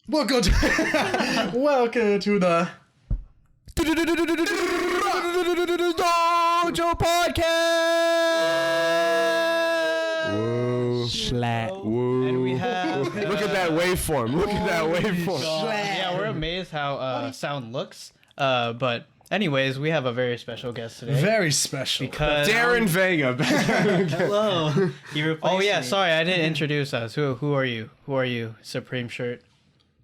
Welcome to the Dojo Podcast. Whoa. Schlat. Whoa. And we have... Look at that waveform. Look at that waveform. Yeah, we're amazed how sound looks. But anyways, we have a very special guest today. Very special. Because... Darren Vega. Hello. Oh yeah, sorry, I didn't introduce us. Who are you? Who are you? Supreme shirt.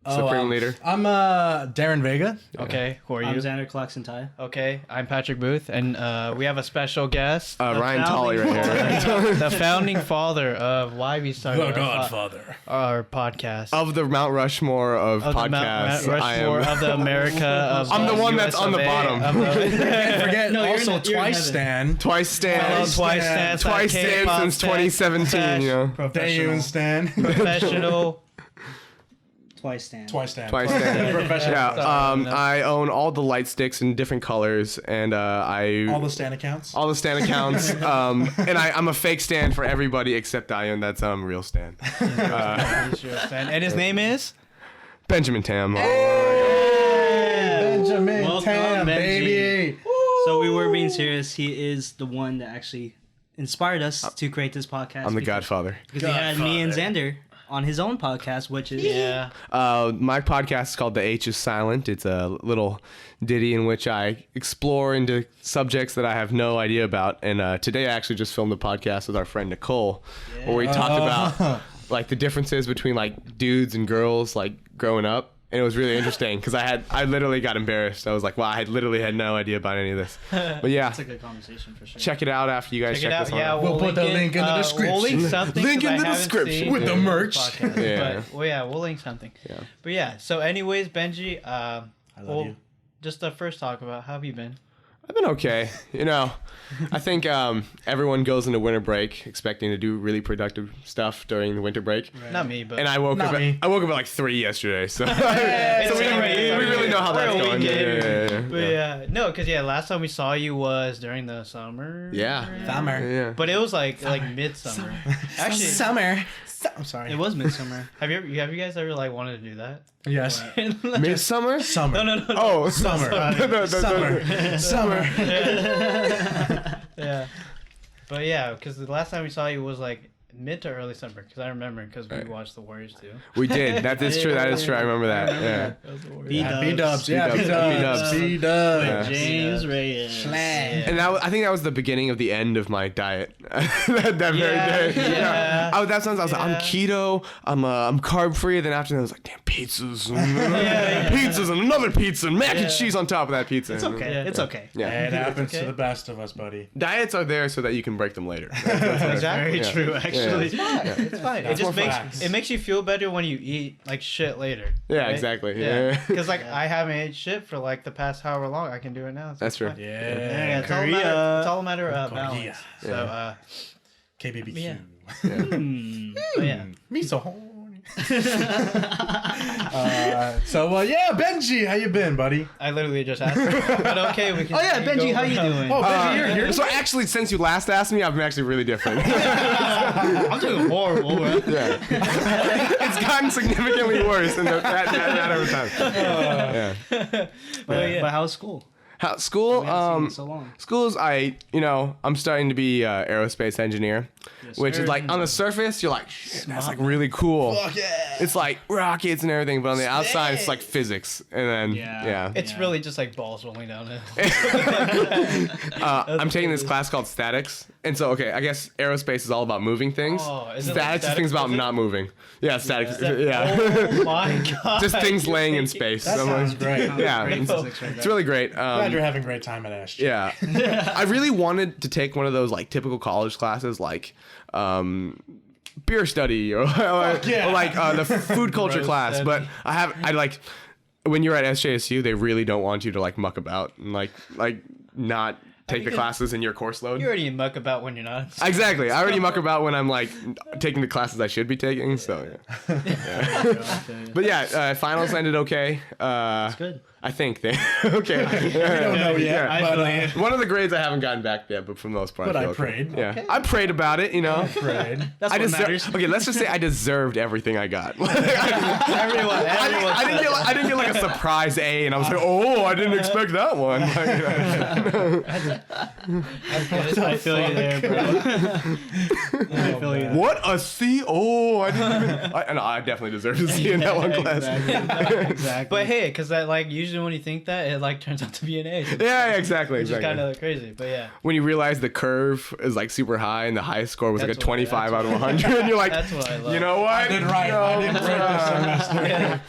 Supreme leader. I'm Darren Vega. Okay, who are you? I'm Xander Calacsan. Okay, I'm Patrick Booth, and we have a special guest. Ryan Tolley right here. The founding father of why we started The Godfather. our podcast. Of the Mount Rushmore of Of the podcasts, Mount Rushmore of the America of I'm the one that's on the bottom. Forget No, you're also in- you're in twice heaven. Stan. Twice stand. Twice stand Since 2017, you know. Dayu Stan. Professional. Twice stand. Twice stand. Yeah, I own all the light sticks in different colors, and All the Stan accounts. all the stand accounts, and I'm a fake stand for everybody except Diane. That's real stand. And his name is? Benjamin Tham. Benjamin Welcome, Tam, Benji. baby. So we were being serious. He is the one that actually inspired us to create this podcast. I'm the Godfather. Because he had me and Xander on his own podcast, which is... Yeah. My podcast is called The H is Silent. It's a little ditty in which I explore into subjects that I have no idea about. And today I actually just filmed a podcast with our friend Nicole, where we talked about like the differences between like dudes and girls like growing up. And it was really interesting because I literally got embarrassed. I was like, wow, I literally had no idea about any of this. But yeah, It's a good conversation for sure. check it out after you guys check this one Yeah, out. We'll put the link in the description. We'll link something. Link 'cause in I the haven't description. seen With the merch. podcast, Yeah. But, we'll link something. Yeah. But yeah, so anyways, Benji, I love you. just the first talk about how have you been? I've been okay. You know, I think everyone goes into winter break expecting to do really productive stuff during the winter break. Not me, but And I woke Not up. me. I woke up at like 3 yesterday, so, It's so we already- really know how that's we're a going. weekend. But Yeah. yeah, no, because last time we saw you was during the summer. Yeah. Summer. Yeah. But it was like midsummer. Actually, Summer. I'm sorry. It was midsummer. have you guys ever like wanted to do that? Yes. Midsummer? Summer. No. Oh, Summer. Summer. Summer. Yeah. But yeah, because the last time we saw you was like mid to early summer. Because I remember because we watched the Warriors too. We did. That is true. That is true. I remember that. Yeah. That was the Warriors. B-dubs. B-dubs. Yeah, B-dubs. B-dubs. B-dubs. Yeah. James Reyes. Schlag. And I think that was the beginning of the end of my diet. that very day. Yeah. That sounds. I was like, I'm Yeah. keto. I'm carb free. Then after that, I was like, damn pizzas, pizzas, and another pizza, and mac and cheese on top of that pizza. It's okay. Yeah. It's okay. Yeah. It happens okay. to the best of us, buddy. Diets are there so that you can break them later. Exactly. Yeah. True, actually. It's fine. It just more makes facts. it makes you feel better when you eat like shit later. Yeah, right? exactly. Yeah. Because like I haven't ate shit for like the past however long. I can do it now. So That's it's true. fine. Yeah. It's all a matter. It's all a matter of balance. Korea. So KBBQ. Yeah. Hmm. but yeah. Me so horny. Yeah, Benji, how you been, buddy? I literally just asked her. But okay, we can. Oh yeah, you go Benji, how over you that. doing? Oh, Benji, you're So actually, since you last asked me, I'm actually really different. I'm doing horrible, bro. Yeah. It's gotten significantly worse in that over time. Yeah. But how's school? School, We haven't seen it so long. schools, I'm starting to be aerospace engineer, which is like on the surface, you're like, shit, that's like really cool. Fuck yeah. It's like rockets and everything, but on the outside, it's like physics. And then, Yeah. It's really just like balls rolling down it. I'm taking this class called statics. And so, okay, I guess aerospace is all about moving things. Oh, is it like Statics is static things about physics? not moving. Yeah, statics. Oh Yeah. my god. Just things laying in space. That I'm sounds like- great. Yeah, Great it's, physics right it's there. really great. Glad you're having a great time at Ash. Yeah. I really wanted to take one of those like typical college classes like beer study or like the food culture Roast class, study. but I like when you're at SJSU, they really don't want you to like muck about and like not take the you- classes in your course load. You already muck about when you're not. Exactly. I already muck about when I'm like taking the classes I should be taking. So yeah. But yeah, finals ended okay. It's good. I think they. Okay. We don't know yet. I But, feel you. One of the grades I haven't gotten back yet, but for the most part. But I feel okay. prayed. Yeah, Okay. I prayed about it. You know. Prayed. That's I what matters. Okay, let's just say I deserved everything I got. Everyone. I didn't get like a surprise A, and I was like, oh, I didn't expect that one. Like, I feel you there, bro. I feel you there. what a C? Oh, I didn't. Even, I definitely deserve a C in that one class. Exactly. But hey, because that like usually when you think that, it like turns out to be an A. Yeah, exactly. Which is Exactly. kind of crazy, but yeah. When you realize the curve is like super high and the highest score was like a That's what- 25 out that's of 100, and you're like, That's what I love. you know what? I did right. I didn't break this semester.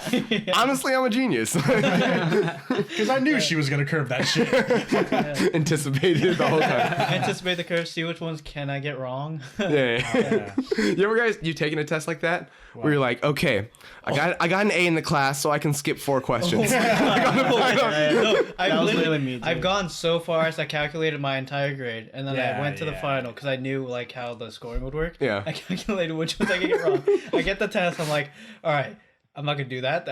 Yeah. Honestly, I'm a genius. Because I knew she was going to curve that shit. Anticipated it the whole time. Anticipate the curve, see which ones can I get wrong. Yeah. You taken a test like that? Where you're like, okay, I got an A in the class, so I can skip 4 questions. No, That was literally me, too. I've gone so far as I calculated my entire grade, and then I Yeah, went to the yeah. final because I knew like how the scoring would work. Yeah. I calculated which ones I could get wrong. I get the test. I'm like, all right, I'm not gonna do that.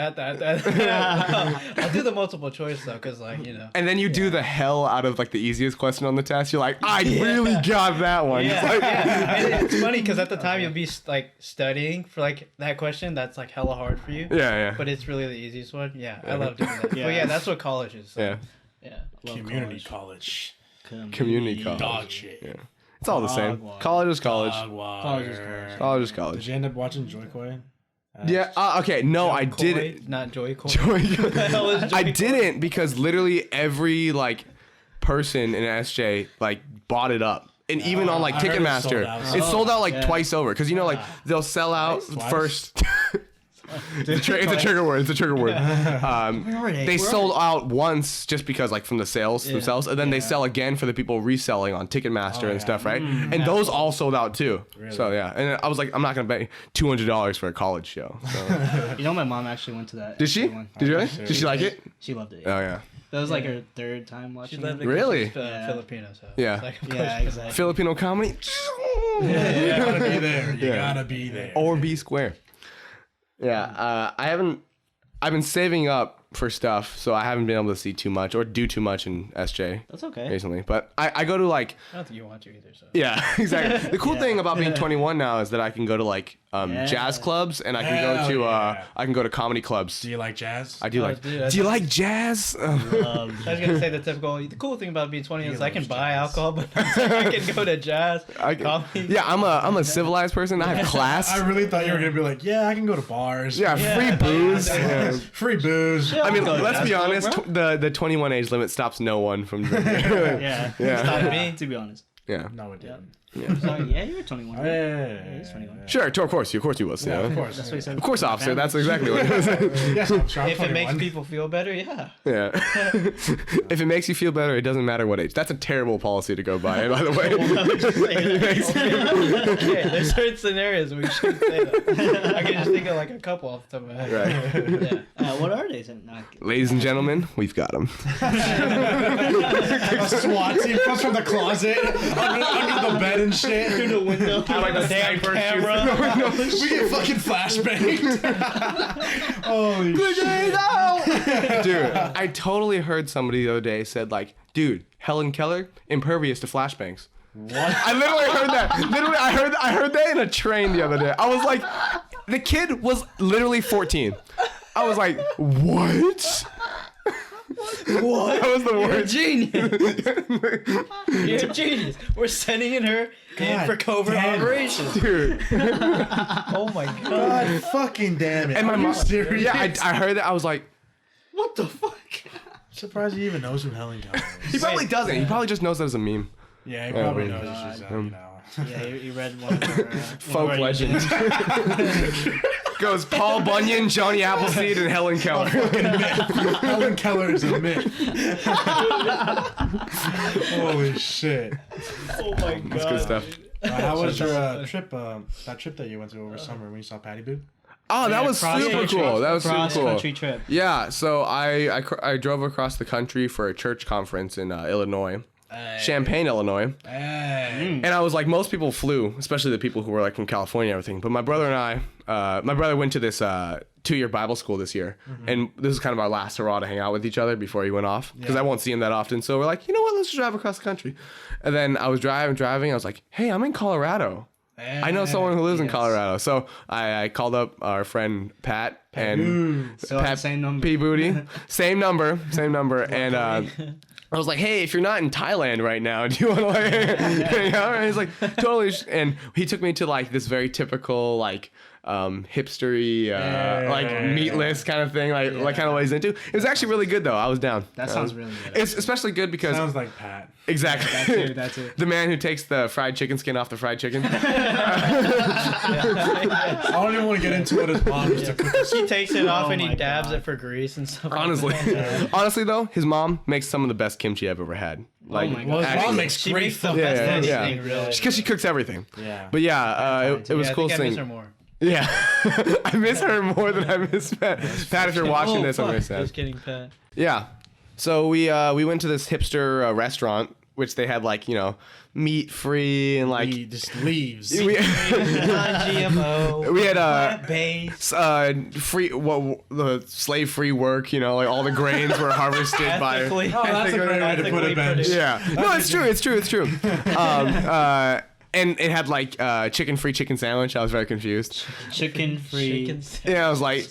I'll do the multiple choice though, because like And then you do the hell out of like the easiest question on the test. You're like, I really got that one. Yeah, It's like- yeah. And it's funny because at the time you'll be like studying for like that question that's like hella hard for you. yeah. But it's really the easiest one. Yeah, I love doing that. Yeah. But yeah, that's what college is. So, Yeah. Yeah. Love Community college. Community college. Dog shit. Yeah. It's all the same. Dog water. College is college. Dog water. College is college. College is Did college. you end up watching Joy Koi? Yeah. Okay. No, I Koi, didn't. Not Joy Koi. Joy- was I Joy Koi? didn't because literally every like person in SJ like bought it up. And even on like I heard it's Ticketmaster, sold out. it's sold out like yeah. twice over. Because you know, like they'll sell out Twice? first. It's a trigger word. It's a trigger word. They sold out once just because like from the sales themselves, and then they sell again for the people reselling on Ticketmaster and yeah. stuff, right? And those all sold out too. So yeah, and I was like, I'm not gonna pay $200 for a college show. So. You know, my mom actually went to that. Did she? one. Did you really? Did she like it? She loved it. Oh yeah. That was like her 3rd time She watching lived it. in Really? Yeah. Filipino, so Yeah. it's like, Yeah, exactly. Filipino comedy. You gotta be there. You Yeah. gotta be there. Or B square. Yeah, I've been saving up for stuff, so I haven't been able to see too much or do too much in SJ That's okay. recently. But I go to like, I don't think you want to either. So yeah, exactly. The cool thing about being 21 now is that I can go to like jazz clubs and I can go Hell to yeah. I can go to comedy clubs. Do you like jazz? I do Oh, like. dude, Do you like jazz? I was gonna say the cool thing about being 20 is I can loves buy jazz. alcohol, but I can go to jazz, I- comedy. yeah, I'm a civilized person. I have class. I really thought you were gonna be like, yeah, I can go to bars. Yeah, free booze. Yeah. Yeah. Free booze. I mean, go to let's jazz be club, honest. bro. The 21 age limit stops no one from drinking. Yeah. Yeah. Not me. To be honest. Yeah. No, it didn't. So, yeah, you were 21. Yeah, right? yeah, he's 21. Sure, of course you was. Yeah, Yeah, of course. That's what he said. Of course, officer. That's exactly what it was. Yes, I'm sure. I'm If it makes 21. people feel better, yeah. Yeah. If it makes you feel better, it doesn't matter what age. That's a terrible policy to go by the way. Okay, there's certain scenarios we shouldn't say that. I can just think of like a couple off the top of my head. Right. Yeah. What are they? Not, Ladies and gentlemen, we've got him. A SWAT team comes from the closet under the bed and shit. through the window. Like the damn camera. We get fucking flashbanged. Holy shit. Dude, I totally heard somebody the other day said like, dude, Helen Keller, impervious to flashbangs. What? I literally heard that. Literally, I heard that in a train the other day. I was like, the kid was literally 14. I was like, what? What? That was the You're a worst. genius. You're a genius. We're sending in her in God for covert damn it. operations. Dude. Oh my god. God fucking damn it. And my Are you mom, serious? yeah, I heard that. I was like, What the fuck? Surprised he even knows who Helen Keller he is. probably doesn't. He probably just knows that as a meme. Yeah, he probably Oh, knows. She's, you know. Yeah, you read one of her, Folk legend. Goes Paul Bunyan, Johnny Appleseed, and Helen Keller. Helen Keller is a myth. Holy shit. Oh my god. That's good stuff. How was your trip? That trip that you went to over summer when you saw Patty Boo? Oh, that was super cross-country- cool. That was super cool. cross-country trip. Yeah, so I drove across the country for a church conference in Illinois. Champaign, Illinois. Hey. And I was like, most people flew, especially the people who were like from California and everything. But my brother and I, my brother went to this 2-year Bible school this year. And this is kind of our last hurrah to hang out with each other before he went off. Because I won't see him that often. So we're like, you know what, let's just drive across the country. And then I was driving. I was like, hey, I'm in Colorado. I know someone who lives in Colorado. So I called up our friend Pat. And Pat, same number. P Booty. Same number. And I was like, hey, if you're not in Thailand right now, do you want to like hang out? And he's like, totally. And he took me to like this very typical like hipstery like meatless kind of thing, like kind of what he's into. It was actually really good though. I was down. That sounds really good. It's especially good because Sounds like Pat. exactly That's it. the man who takes the fried chicken skin off the fried chicken. I don't even want to get into what his mom used to cook. He takes it off and he my dabs God. it for grease and stuff. Honestly though, his mom makes some of the best kimchi I've ever had. Like, my God. Well, his actually- mom makes She great makes the food. best yeah. anything, really. because she cooks everything. Yeah. But yeah, it was Yeah, cool I think I miss seeing. her more. Yeah, I miss her more than I miss Pat. Pat, if you're watching this, I'm very sad. Just kidding, Pat. Yeah, so we went to this hipster restaurant, which they had like meat free and like He just leaves. we, Non-GMO. we had Base. free the slave free work. Like all the grains were harvested by. Ethically. Oh, that's a great way to put it, Ben. Yeah, no, it's true. It's true. And it had like chicken-free chicken sandwich. I was very confused. Chicken free. Chicken Yeah, I was like,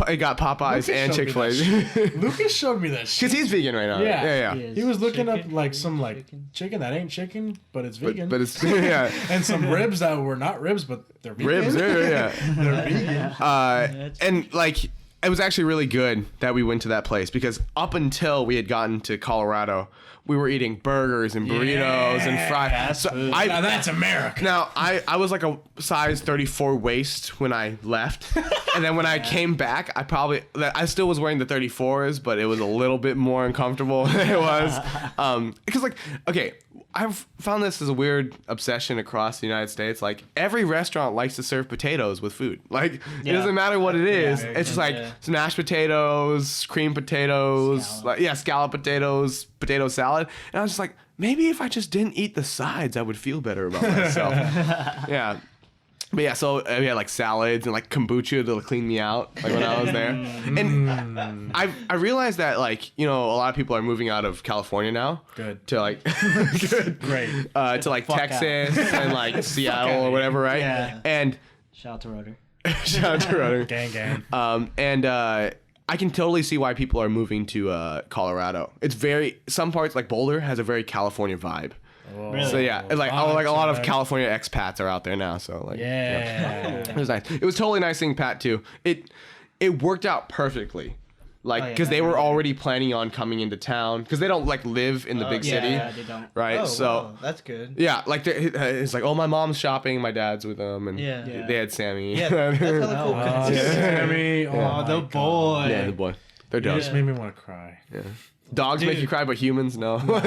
it got Popeyes Lucas and showed me Chick-fil-A. that Lucas showed me that shit. Because he's vegan right now. Yeah. Yeah. He is. He was looking up Chicken, like some like chicken. chicken that ain't chicken, but it's vegan. But it's yeah. and some ribs that were not ribs, but they're vegan. Ribs, yeah. They're vegan. And like it was actually really good that we went to that place because up until we had gotten to Colorado, we were eating burgers and burritos and fries. Fast food. Now that's America. Now I was like a size 34 waist when I left, and then when I came back, I still was wearing the 34s, but it was a little bit more uncomfortable than it was, because like okay. I've found this as a weird obsession across the United States. Like every restaurant likes to serve potatoes with food. Like it doesn't matter what it is. It's just like some mashed potatoes, cream potatoes, scallop potatoes, potato salad. And I was just like, maybe if I just didn't eat the sides, I would feel better about myself. Yeah. But yeah, so we had like salads and like kombucha to clean me out, like when I was there. And I realized that like, a lot of people are moving out of California now. Good. To like, good. Great. To like Texas and like Seattle or whatever, right? Yeah. And Shout out to Rotor. shout out to Rudder. Gang. And I can totally see why people are moving to Colorado. Some parts like Boulder has a very California vibe. Really? So yeah, it's like a lot of California expats are out there now. So like, Yeah. it was nice. It was totally nice seeing Pat too. It worked out perfectly, like because they were already planning on coming into town because they don't like live in the big city, Yeah, they don't. right? Oh, So wow, that's good. yeah, like it's like, oh, my mom's shopping, my dad's with them, and Yeah. they had Sammy. Yeah, that's hella cool. Oh, Sammy. Oh, Oh, the my boy. Yeah, the boy. They're You dope. just made me want to cry. Dogs make you cry, but humans no. Well,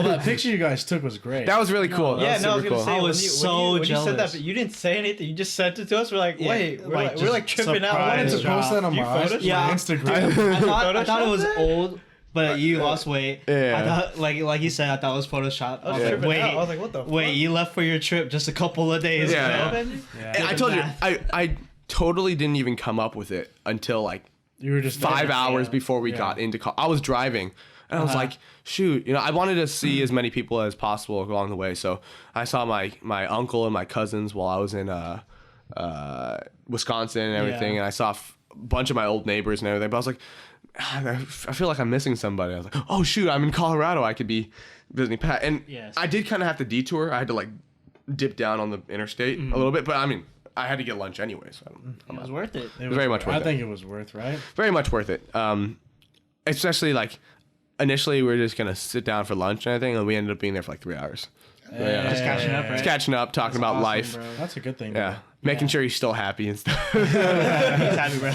that picture you guys took was great. That was really cool. Yeah, That no, I was was super gonna cool. say I was when you said that, jealous. but you didn't say anything. You just sent it to us. We're like, wait, we're like, like just tripping out. I wanted to surprise post that on You my photoshopped? Yeah. Instagram. I thought it was old, but you lost weight. Yeah. I thought, like you said, I thought it was Photoshop. I was tripping like, wait, out. I was like, what the wait, fuck? you left for your trip just a couple of days Yeah. ago. And I told you, I totally didn't even come up with it until like You were just 5 there. hours before we got into I was driving and I was like, shoot, I wanted to see as many people as possible along the way. So I saw my uncle and my cousins while I was in Wisconsin and everything. Yeah. And I saw a bunch of my old neighbors and everything. But I was like, I feel like I'm missing somebody. I was like, oh shoot, I'm in Colorado. I could be visiting Pat. And Yes. I did kind of have to detour. I had to like dip down on the interstate a little bit. But I mean, I had to get lunch anyway. So It was worth it. It very much worth I it. think it was worth, right? Very much worth it. Especially like initially we were just gonna sit down for lunch and everything, and we ended up being there for like 3 hours. Just catching up, right? Just catching up, talking about Awesome, life. bro. That's a good thing. Yeah, making sure he's still happy and stuff. He's happy, bro.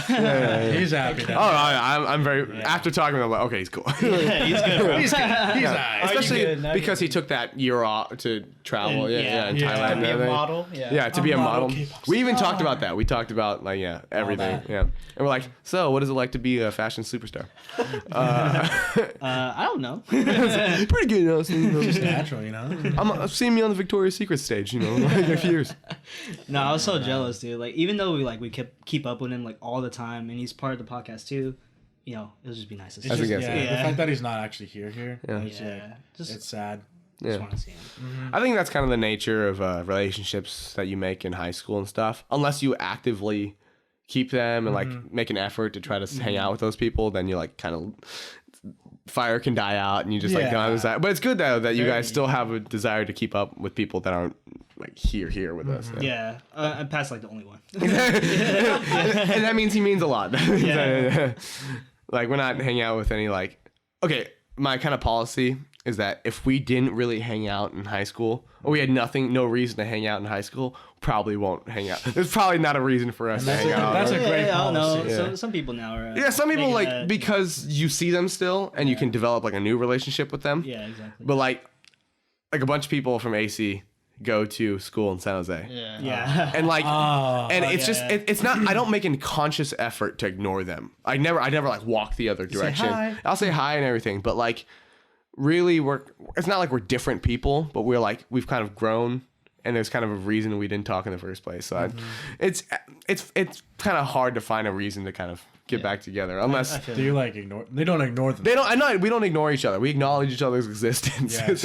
He's happy. Oh, I'm very. After talking to him, I'm like, okay, he's cool. Yeah, he's good, bro. He's alright. Especially good? Now because he took that year off to travel. And- In To Thailand. and be a everything. model. Yeah, to be a model. K-pop We even talked star. about that. We talked about like everything. that. Yeah, and we're like, so what is it like to be a fashion superstar? I don't know. Pretty good, honestly. Just natural, you know. I've seen me on the Victoria's Secret stage, like a few years. No, I was so jealous, dude. Like, even though we keep up with him like all the time, and he's part of the podcast too, you know, it'll just be nice to see. It's As a just, guest, yeah, yeah. the fact that he's not actually here. Yeah. It's, Yeah, just it's sad. Yeah. want to see him. I think that's kind of the nature of relationships that you make in high school and stuff. Unless you actively keep them and like make an effort to try to hang out with those people, then you like kind of fire can die out and you just like don't have desire. But it's good though that you guys still have a desire to keep up with people that aren't like here with us. Yeah, and Pat's like the only one. And that means he means a lot. Yeah. Like we're not hanging out with any like. Okay, my kind of policy is that if we didn't really hang out in high school, or we had no reason to hang out in high school, probably won't hang out. There's probably not a reason for us to hang out. that's a great I don't know. policy. So, some people now are. Yeah, some people making like that- because you see them still and you can develop like a new relationship with them. Yeah, exactly. But like a bunch of people from AC go to school in San Jose. Yeah. And like and it's just yeah. it's not I don't make a conscious effort to ignore them. I never like walk the other direction. hi. I'll say hi and everything, but like really it's not like we're different people, but we've kind of grown and there's kind of a reason we didn't talk in the first place. So it's kind of hard to find a reason to kind of get back together unless Do you like ignore? They don't ignore them. we don't ignore each other. We acknowledge each other's existence. Yes.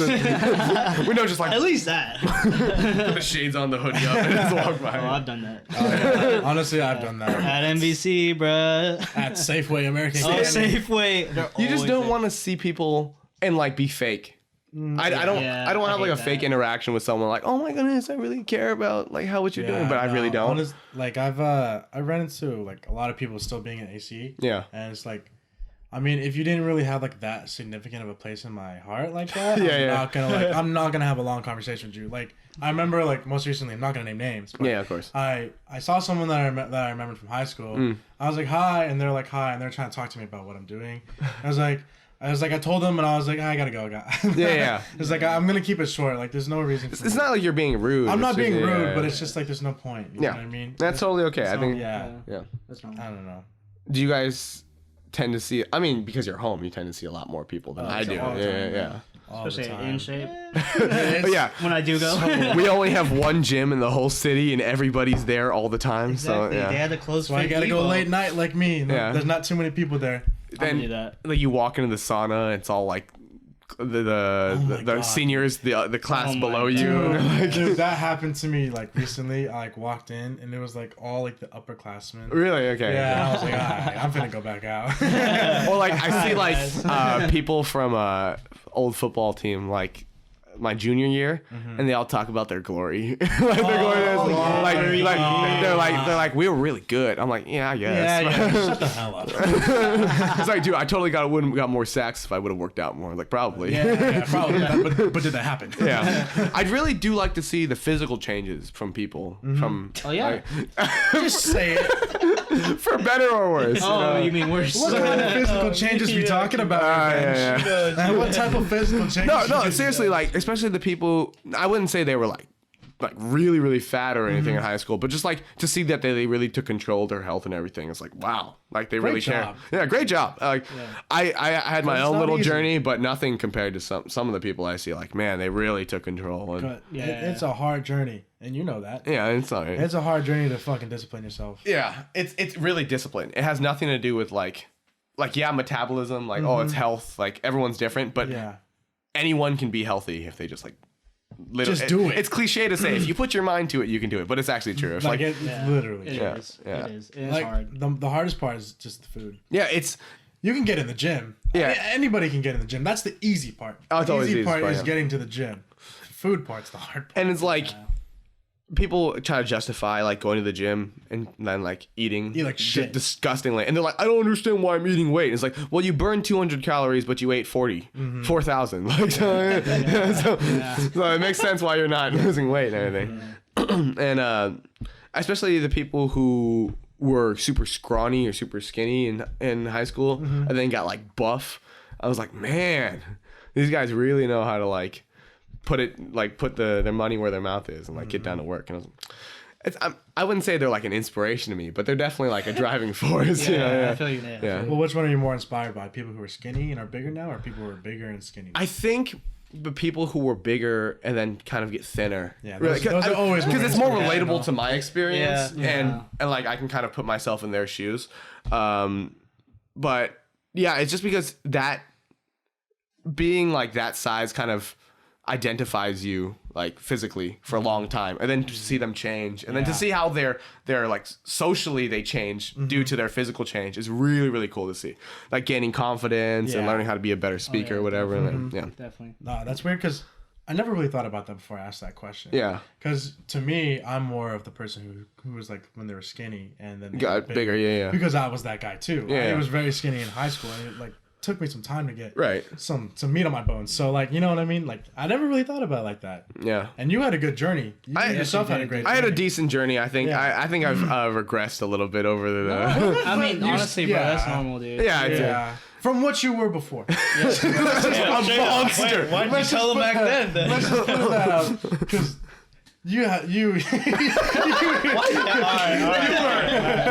We don't just like At least that. put the shades on the hoodie up and just walk by. Oh, I've done that. Honestly, I've done that At NBC, bruh. at Safeway American. Oh, Candy. Safeway. They're You just always don't there. want to see people and like be fake. I don't Yeah, want to I have like a hate fake that. interaction with someone like, oh my goodness, I really care about like how what you're doing, but I really don't. Like I ran into like a lot of people still being in AC. Yeah. And it's like, I mean, if you didn't really have like that significant of a place in my heart like that, Yeah, I'm not gonna have a long conversation with you. Like I remember like most recently, I'm not gonna name names. But Yeah, of course. I saw someone that I remembered from high school. I was like hi, and they're like hi, and they're trying to talk to me about what I'm doing. I told them, and I was like, I gotta go, guys. Yeah. It's like I'm gonna keep it short. Like there's no reason. It's not like you're being rude. I'm It's not just- being rude, yeah, but yeah. it's just like there's no point. You know what I mean? That's totally okay. I So, think. yeah. Yeah. That's wrong. I don't know. Do you guys tend to see? I mean, because you're home, you tend to see a lot more people than I do. all the Yeah, time, yeah. All the Especially time. in shape. But yeah. When I do go. We only have one gym in the whole city, and everybody's there all the time. Exactly. So yeah. They had to close. So I gotta go late night like me. Yeah. There's not too many people there. Then do that. like you walk into the sauna, it's all like the God. seniors, the class Oh my below you. Dude, and they're like, dude, that happened to me like recently. I like walked in and it was like all like the upperclassmen. really? Okay. Yeah, I was like, alright, I'm finna go back out. Or like I see like people from old football team like my junior year, and they all talk about their glory. Like their glory is they're like we were really good. I'm like, yeah, I guess. yeah. Shut the hell up. It's like, dude, I totally got more sacks if I would have worked out more. Like probably. Yeah, probably. But did that happen? Yeah. I really do like to see the physical changes from people. From Oh yeah. Just say it. for better or worse. Oh, you mean worse? What kind of physical changes we talking about? yeah, Benj? What type of physical changes? No, seriously, like especially the people. I wouldn't say they were like really really fat or anything in high school, but just like to see that they really took control of their health and everything. It's like wow, like they really care. job. Yeah, great job. Like I had my It's own not little easy. journey, but nothing compared to some of the people I see. Like man, they really took control. And, But Yeah. it's a hard journey, and you know that. yeah, it's all right. It's a hard journey to fucking discipline yourself. Yeah, it's really discipline. It has nothing to do with like yeah, metabolism. Like oh, it's health. Like everyone's different, but Yeah. anyone can be healthy if they just like. Just do it. It's cliche to say if you put your mind to it, you can do it, but it's actually true. If, Like, like it's Yeah. literally. It true. is. yeah. It is. It is Like hard. the hardest part is just the food. yeah, it's You can get in the gym. Yeah. Anybody can get in the gym. That's the easy part. Oh, it's the always easy the part easy is part, yeah. getting to the gym. The food part's the hard part. and it's like people try to justify like going to the gym and then like eating Eat like shit. disgustingly, and they're like, I don't understand why I'm eating weight. It's like, well, you burned 200 calories, but you ate 4,000. Like so, so it makes sense why you're not losing weight and everything. And especially the people who were super scrawny or super skinny in high school and then got like buff. I was like, man, these guys really know how to like put their money where their mouth is and like get down to work. And I wouldn't say they're like an inspiration to me, but they're definitely like a driving force. I feel you. Yeah. Well, which one are you more inspired by? People who are skinny and are bigger now, or people who are bigger and skinny now? I think the people who were bigger and then kind of get thinner. Yeah, Really, those are always because it's more inspirational. relatable to my experience, Yeah. and like I can kind of put myself in their shoes. But yeah, it's just because that being like that size kind of identifies you like physically for a long time, and then to see them change, and then to see how they're like socially they change due to their physical change is really, really cool to see. Like gaining confidence and learning how to be a better speaker or whatever. And then, Definitely. No, that's weird because I never really thought about that before I asked that question. Yeah. Because to me, I'm more of the person who was like when they were skinny and then they got bigger. Yeah. Because I was that guy too. Yeah. I was very skinny in high school, and it like took me some time to get some meat on my bones. So like, you know what I mean? Like I never really thought about it like that. Yeah. And you had a good journey. You yourself had a great journey. I had a decent journey. I think. Yeah. I think I've regressed a little bit over the. I mean, honestly, bro, that's normal, dude. Yeah. From what you were before. A monster. Why'd you tell him back then? Let's just put that out. Because you. All right.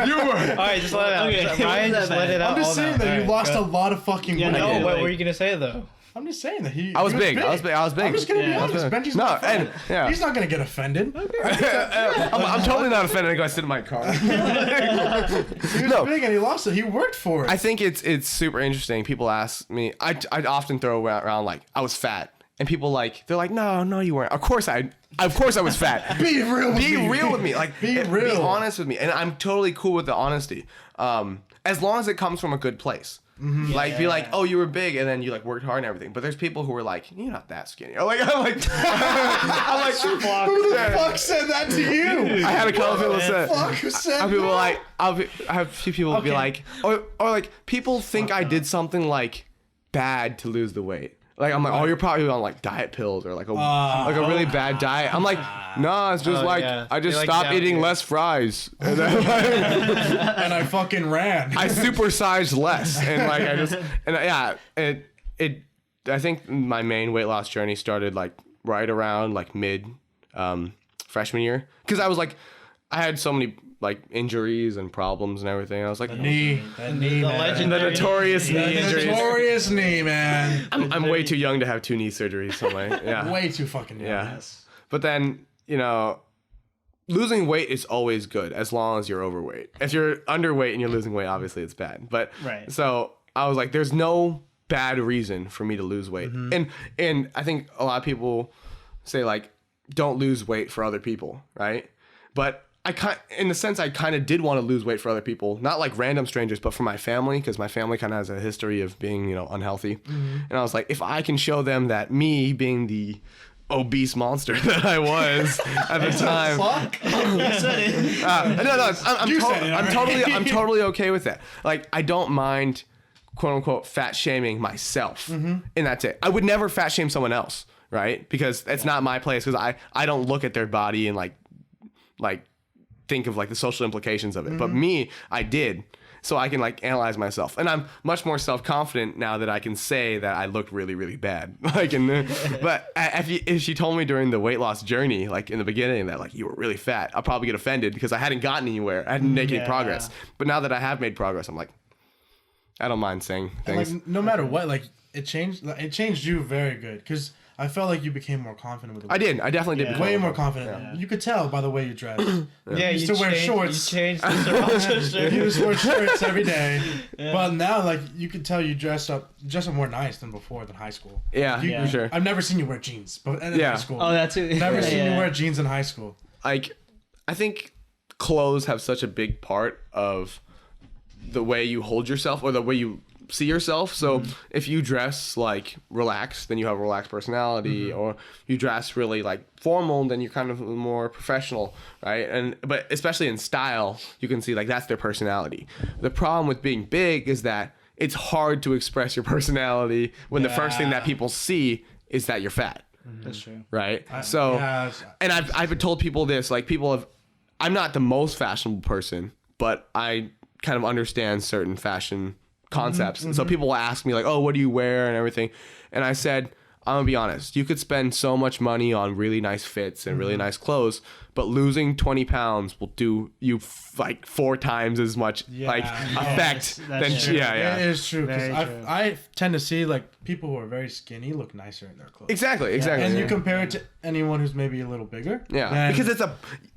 You were. All right, just let it out. Okay. Ryan, just let it out. I'm just all saying now. that you All lost right, a lot of fucking weight. No, Yeah, what like- were you gonna say though? I'm just saying that he I was he big. I was big. I'm just gonna be honest. Benji's No, not offended. and yeah. He's not gonna get offended. I'm totally not offended. I go sit in my car. He was big and he lost it. He worked for it. I think it's super interesting. People ask me. I often throw around like I was fat, and people they're like, no, you weren't. Of course I was fat. Be real with me. Be real with me. Like Be Be real. honest with me, and I'm totally cool with the honesty. As long as it comes from a good place. Like be like, oh, you were big, and then you like worked hard and everything. But there's people who are like, you're not that skinny. I'm like, Who the fuck said that to you? I had a couple people say. Fuck, who said People that? like I have a few people be like, or like people think I did something like bad to lose the weight. Like I'm like, oh, you're probably on like diet pills or like a really bad diet. I'm like, no, it's just I just stopped eating less fries. And And I fucking ran. I supersized less, and like I think my main weight loss journey started like right around like mid freshman year, because I was like, I had so many like injuries and problems and everything. I was like, That knee, The man. legendary. the notorious knee injuries. Notorious knee, man. I'm way too young to have 2 knee surgeries. So yeah. Way too fucking young. Yeah. But then, losing weight is always good as long as you're overweight. If you're underweight and you're losing weight, obviously it's bad. But Right. So I was like, there's no bad reason for me to lose weight. And I think a lot of people say like, don't lose weight for other people, right? But in a sense, I kind of did want to lose weight for other people, not like random strangers, but for my family, because my family kind of has a history of being, unhealthy. And I was like, if I can show them that me being the obese monster that I was at the time, I'm totally okay with that. Like, I don't mind, quote unquote, fat shaming myself, and that's it. I would never fat shame someone else, right? Because it's not my place. Because I don't look at their body and like think of like the social implications of it. But me, I did. So I can like analyze myself, and I'm much more self-confident now that I can say that I looked really, really bad. But if she told me during the weight loss journey, like in the beginning, that like you were really fat, I'll probably get offended because I hadn't gotten anywhere. I hadn't made any progress. But now that I have made progress, I'm like, I don't mind saying things. And like, no matter what, like it changed you very good, because I felt like you became more confident with the I did. I definitely did. way more confident. You could tell by the way you dressed. Yeah, you used to wear shorts. You changed the Sriracha shirt. You just wear shirts every day. But now, like, you could tell you dress up more nice than high school. Yeah, for sure. I've never seen you wear jeans, but in high school. Oh, that's it. Never seen you wear jeans in high school. Like, I think clothes have such a big part of the way you hold yourself or the way you see yourself. So if you dress like relaxed, then you have a relaxed personality, or you dress really like formal, then you're kind of more professional, right? But especially in style, you can see like that's their personality. The problem with being big is that it's hard to express your personality when the first thing that people see is that you're fat. That's true. Right? And I've told people this, like people have I'm not the most fashionable person, but I kind of understand certain fashion concepts. And so people will ask me like, oh, what do you wear and everything? And I said, I'm gonna be honest, you could spend so much money on really nice fits and really nice clothes, but losing 20 pounds will do you like 4 times as much effect than true. It is true, because Very true. I tend to see like people who are very skinny look nicer in their clothes. Exactly. And you compare it to anyone who's maybe a little bigger. Yeah, and because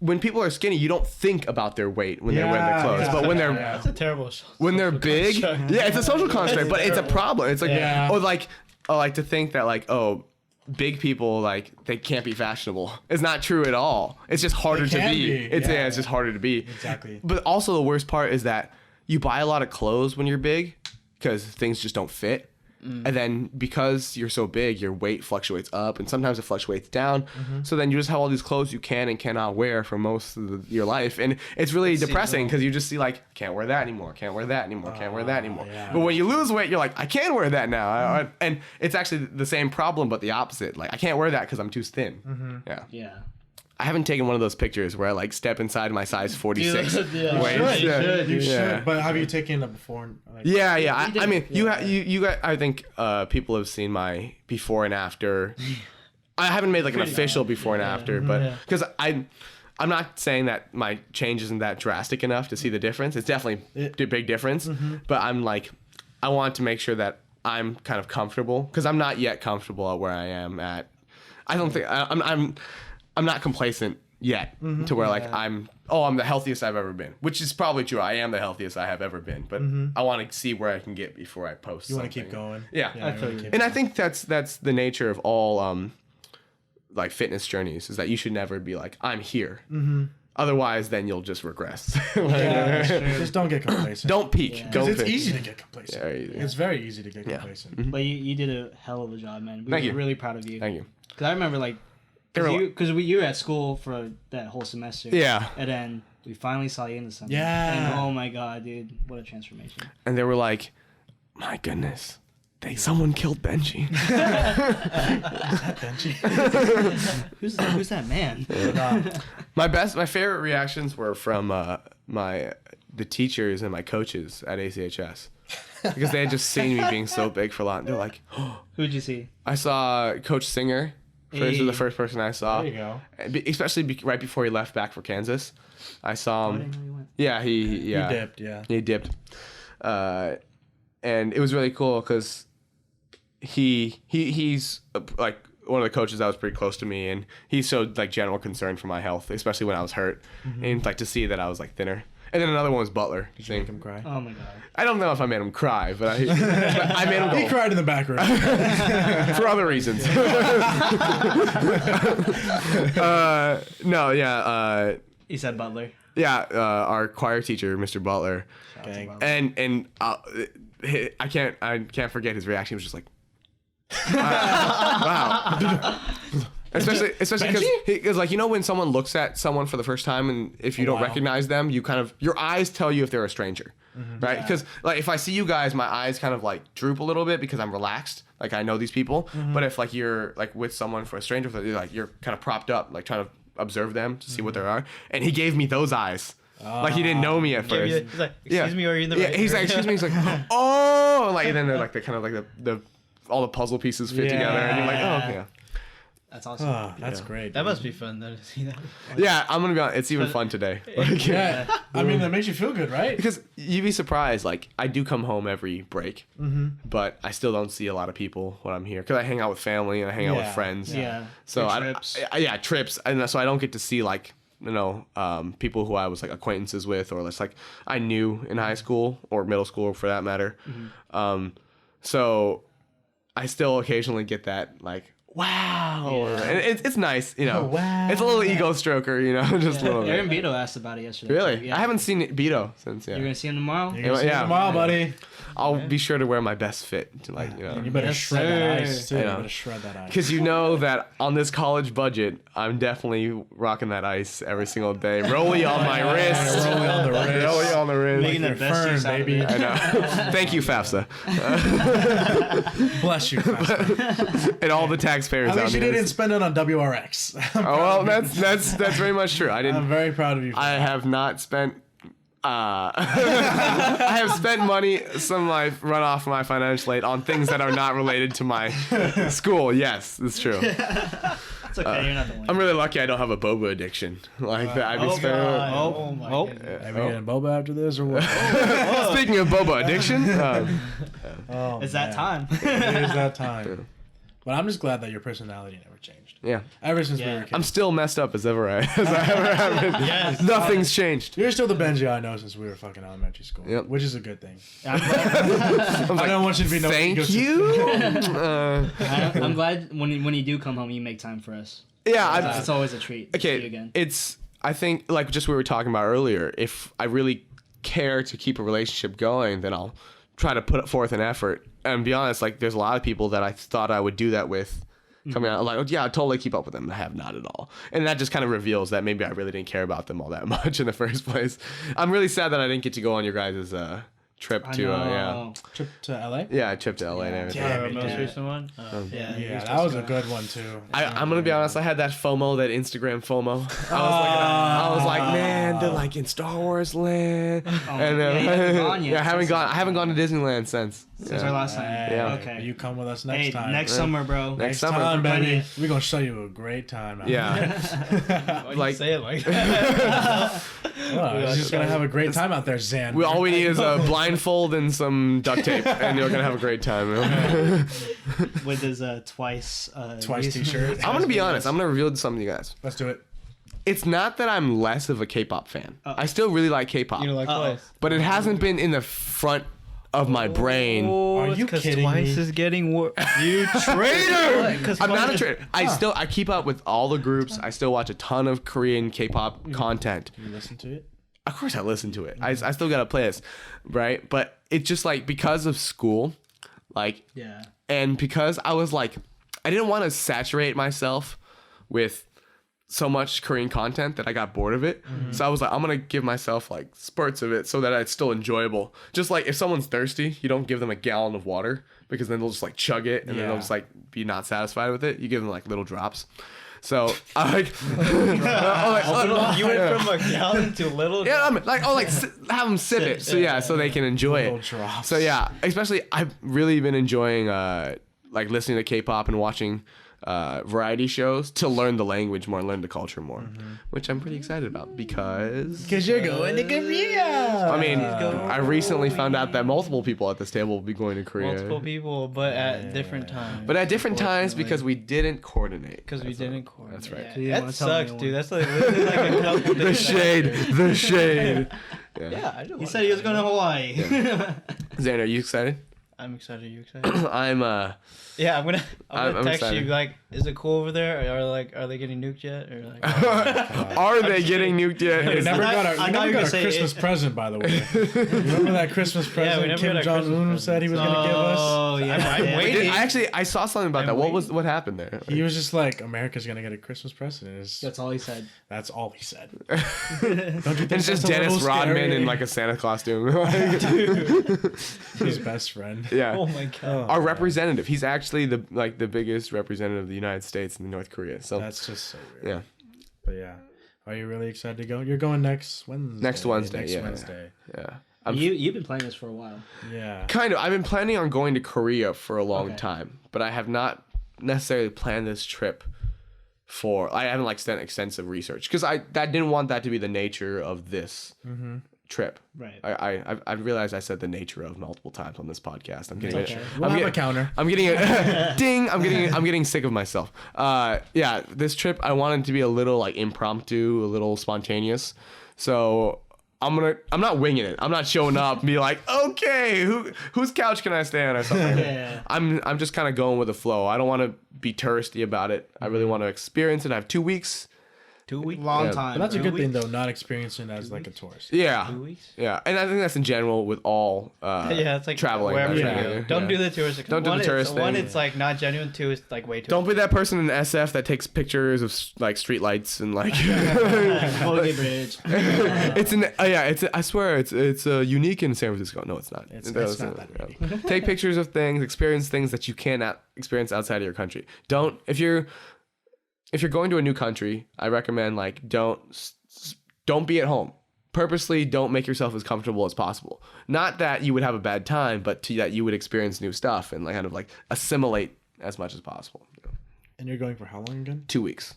when people are skinny, you don't think about their weight when they're wearing their clothes, but when they're That's a terrible when they're big, yeah, it's a social construct, but it's a problem. It's like, Yeah. or like, to think that like, oh, big people like they can't be fashionable. It's not true at all. It's just harder to can be. be. It's just harder to be. Exactly. But also the worst part is that you buy a lot of clothes when you're big because things just don't fit. And then because you're so big, your weight fluctuates up and sometimes it fluctuates down. So then you just have all these clothes you can and cannot wear for most of your life. And it's really depressing because you just see like, can't wear that anymore, can't wear that anymore, can't wear that anymore. Yeah. But when you lose weight, you're like, I can wear that now. And it's actually the same problem, but the opposite. Like, I can't wear that because I'm too thin. Yeah. Yeah. I haven't taken one of those pictures where I like step inside my size 46 Yeah. waist. You should. Yeah. But have you taken a before? Like, Yeah. I mean, Yeah. you got. I think people have seen my before and after. I haven't made like an official before and after, but because I'm not saying that my change isn't that drastic enough to see the difference. It's definitely a big difference, but I'm like, I want to make sure that I'm kind of comfortable because I'm not yet comfortable at where I am at. I don't think I'm not complacent yet to where like I'm the healthiest I've ever been, which is probably true. I am the healthiest I have ever been, but I want to see where I can get before I post. You want to keep going. Yeah. I feel you. And I think that's the nature of all like fitness journeys is that you should never be like, I'm here. Otherwise, then you'll just regress. Just don't get complacent. Don't peak. Yeah. Don't Because it's peak. easy to get complacent. Very easy. It's very easy to get complacent. But you did a hell of a job, man. Thank We're you. really proud of you. Thank you. Because I remember like, because you were at school for that whole semester. Yeah. And then we finally saw you in the summer. Yeah. And oh my god, dude, what a transformation. And they were like, my goodness. Someone killed Benji. Who's that man? My favorite reactions were from the teachers and my coaches at ACHS because they had just seen me being so big for a lot. They're like, Who'd you see? I saw Coach Singer. First was the first person I saw. There you go. Especially right before he left back for Kansas. I saw I him. didn't know you went. Yeah, he You dipped, yeah. He dipped. And it was really cool because he's like one of the coaches that was pretty close to me, and he showed like general concern for my health, especially when I was hurt, and like to see that I was like thinner. And then another one was Butler. Did you make him cry? Oh my god. I don't know if I made him cry, but I made him He go cried in the back room. for other reasons. He said Butler. Our choir teacher, Mr. Butler, Shout out to Dang. Butler. and I can't forget his reaction. He was just like, wow. Especially because like, you know, when someone looks at someone for the first time and if you don't Wow. recognize them, you kind of, your eyes tell you if they're a stranger, right? Because like if I see you guys, my eyes kind of like droop a little bit because I'm relaxed, like I know these people. But if like you're like with someone for a stranger, like you're kind of propped up, like trying to observe them to see what they are. And he gave me those eyes. Like he didn't know me at first. He's like, excuse me, are you in the right He's like, excuse me. He's like, oh, like, and then they're like, the kind of like the all the puzzle pieces fit together, and you're like, oh, okay. Yeah. That's awesome. Oh, that's great. That must be fun though to see that. Yeah, I'm gonna be honest. It's even fun today. Like, Yeah. I mean, that makes you feel good, right? because you'd be surprised. Like, I do come home every break, but I still don't see a lot of people when I'm here because I hang out with family and I hang out with Yeah. friends. Yeah. So Trips. trips, and so I don't get to see like, you know, people who I was like acquaintances with or just like I knew in high school or middle school for that matter. So I still occasionally get that like, wow, and it's nice, you know. Wow. It's a little ego stroker, you know, just a little Aaron bit. Beto asked about it yesterday. Really, Yeah. I haven't seen Beto since. Yeah, You're gonna see him tomorrow. You're gonna see him Yeah. tomorrow, buddy. I'll be sure to wear my best fit to like, you know. You better Yes, shred that sir. ice, too. I You know. better shred that ice. Because you know that on this college budget, I'm definitely rocking that ice every single day. Rolly on my wrist. Rolly on the wrist. Rolly on the wrist. Making the Your best fern, use out of baby. it. I know. Thank you, FAFSA. Bless you. And all the tax taxpayers. At least you there. didn't spend it on WRX. Oh well, that's very much true. I didn't. I'm very proud of you. I have not spent. I have spent money, some of my run off my financial aid on things that are not related to my school. Yes, that's true. It's okay. You're not the one. I'm really lucky I don't have a boba addiction like that. I've been spending. Oh my goodness. Are we getting boba after this or what? Speaking of boba addiction, It's that time. It is that time. But I'm just glad that your personality never changed. yeah, Ever since we were kids. I'm still messed up as I ever have been. Yes. Nothing's changed. You're still the Benji I know since we were fucking elementary school. Yep. Which is a good thing. I'm glad, I don't want you to be no Thank egotistic. you. I'm glad when you do come home, you make time for us. Yeah, It's always a treat. To see you okay. again. It's I think like just we were talking about earlier. If I really care to keep a relationship going, then I'll try to put forth an effort. And be honest, like there's a lot of people that I thought I would do that with. Coming out like, oh, yeah, I'll totally keep up with them. I have not at all. And that just kind of reveals that maybe I really didn't care about them all that much in the first place. I'm really sad that I didn't get to go on your guys' trip I to, know. Trip to LA? yeah, trip to LA and everything. Yeah. Our most Yeah. recent one? Yeah. Yeah, that was a good one too. I'm going to be honest, I had that FOMO, that Instagram FOMO. I was like, man, they're like in Star Wars land. Yeah, you haven't gone yet. Yeah, I haven't gone to Disneyland since. Since our last time. Yeah. Okay. You come with us next Hey, time. next summer, bro. Next Next summer. time, baby. Plenty. We're gonna show you a great time. Yeah. Why Like- you say it like that? We're just gonna have a great time out there, Xander. All we need is a blindfold and some duct tape, and you're gonna have a great time. With his twice T-shirt. I'm gonna be honest. I'm gonna reveal something to you guys. Let's do it. It's not that I'm less of a K-pop fan. I still really like K-pop, You know, like twice. but it hasn't been in the front of my brain. Are you kidding twice me? is getting worse. You traitor! I'm not a traitor. I keep up with all the groups. I still watch a ton of Korean K-pop content. You listen to it? Of course, I listen to it. I still got a playlist, right? But it's just like because of school, like, Yeah. and because I was like, I didn't want to saturate myself with so much Korean content that I got bored of it. So I was like, I'm gonna give myself like spurts of it so that it's still enjoyable. Just like if someone's thirsty, you don't give them a gallon of water because then they'll just like chug it and then they'll just like be not satisfied with it. You give them like little drops. So I like, You went from a gallon to little. yeah, I'm like, have them sip it. So yeah, so they can enjoy Little it. drops. So yeah, especially I've really been enjoying like listening to K-pop and watching variety shows to learn the language more and learn the culture more, which I'm pretty excited about because you're going to Korea. I mean, I recently found out that multiple people at this table will be going to Korea. Multiple people, but at different times. But at different times because we didn't coordinate. Because we didn't coordinate. That's right. You didn't That wanna tell sucks, anyone. dude. That's like literally like a couple The days. shade, the shade. Yeah, I do. He said he was going to Hawaii. Zane, are you excited? I'm excited. Are you excited? I'm Yeah, I'm gonna I'm text excited. you like, is it cool over there? Are they getting nuked yet? Or like, Are they getting nuked yet? We Is never it- got I our, we thought never you were got gonna a say Christmas present, by the way. Remember that Christmas present never Kim got a Christmas Jong-un present. said he was going to give us? Oh, yeah. I'm waiting. I saw something about that. What happened there? He was just like, America's going to get a Christmas present. That's all he said. That's all he said. Don't you think It's just that's a Dennis little Rodman scary? in like a Santa costume. His best friend. Yeah. oh my god. Our representative. He's actually the biggest representative of the United States in North Korea. So That's just so weird. yeah. But yeah. Are you really excited to go? You're going next Wednesday. Next Wednesday, yeah. Wednesday. Yeah. You've been playing this for a while. Yeah. Kind of. I've been planning on going to Korea for a long Okay. time, but I have not necessarily planned this trip I haven't like done extensive research because I didn't want that to be the nature of this trip. Right. I realized I said the nature of multiple times on this podcast. I'm getting okay. We'll have a counter. I'm getting a ding. I'm getting sick of myself. Yeah, this trip I wanted to be a little like impromptu, a little spontaneous. So I'm not winging it. I'm not showing up and be like, okay, whose couch can I stay on or something. Yeah. I'm just kind of going with the flow. I don't want to be touristy about it. I really want to experience it. I have 2 weeks 2 weeks. Long Yeah. time. But that's a bro. good thing though, not experiencing it as like a tourist. Yeah. 2 weeks. Yeah, and I think that's in general with all Yeah, it's like traveling. wherever you Yeah. go. Don't do the tourist. Don't do the tourist One, thing. it's like not genuine. Two, it's like way too. Don't be that person in SF that takes pictures of like street lights and like. Holy Bridge. It's an it's I swear it's unique in San Francisco. No, it's not. It's not that unique. Take pictures of things, experience things that you cannot experience outside of your country. Don't if you're going to a new country, I recommend like don't be at home. Purposely don't make yourself as comfortable as possible. Not that you would have a bad time, but that you would experience new stuff and like kind of like assimilate as much as possible. And you're going for how long again? 2 weeks.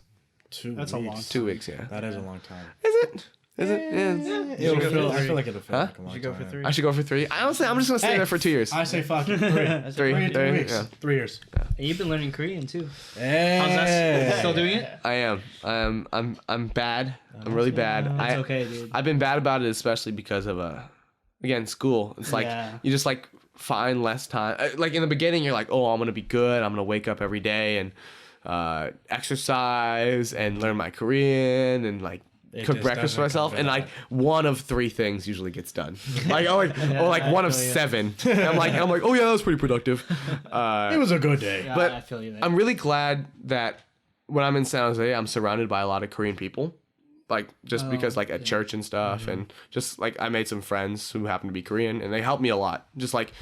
2 That's a weeks. long 2 weeks, yeah. That is a long time. Is it? Is it? Yeah. I feel like it'll feel Huh? like a long You go time. for 3. I should go for 3. Honestly, I'm just gonna stay Hey, there for 2 years. I say fuck it. 3. Three, 3 weeks. yeah. 3 years. And you've been learning Korean too. Hey. How's that? Still doing it? I am. I'm bad. I'm really bad. It's okay, dude. I've been bad about it, especially because of again, school. It's like Yeah. you just like find less time. Like in the beginning, you're like, oh, I'm gonna be good. I'm gonna wake up every day and exercise and learn my Korean and like It cook just breakfast for doesn't myself. come And to like one of 3 things usually gets done. Like or like one of 7. And I'm like, oh yeah, that was pretty productive. It was a good day. Yeah, but I feel you there. I'm really glad that when I'm in San Jose, I'm surrounded by a lot of Korean people. Like just because like at church and stuff and just like I made some friends who happen to be Korean and they helped me a lot. Just like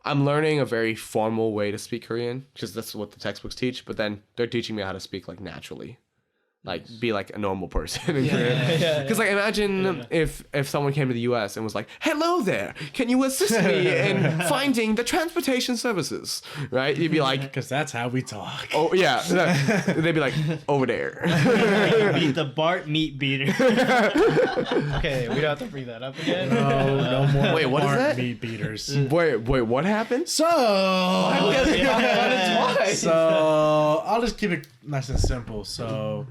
I'm learning a very formal way to speak Korean because that's what the textbooks teach, but then they're teaching me how to speak like naturally. Like be like a normal person in Korean. Because like imagine if someone came to the U.S. and was like, "Hello there, can you assist me in finding the transportation services?" Right? You'd be like, Because that's how we talk. "Oh yeah," they'd be like, "Over there." Beat the Bart meat beater. Okay, we don't have to bring that up again. No more. Wait, what is Bart that? Meat beaters. Wait, what happened? So, I'll just keep it nice and simple. So,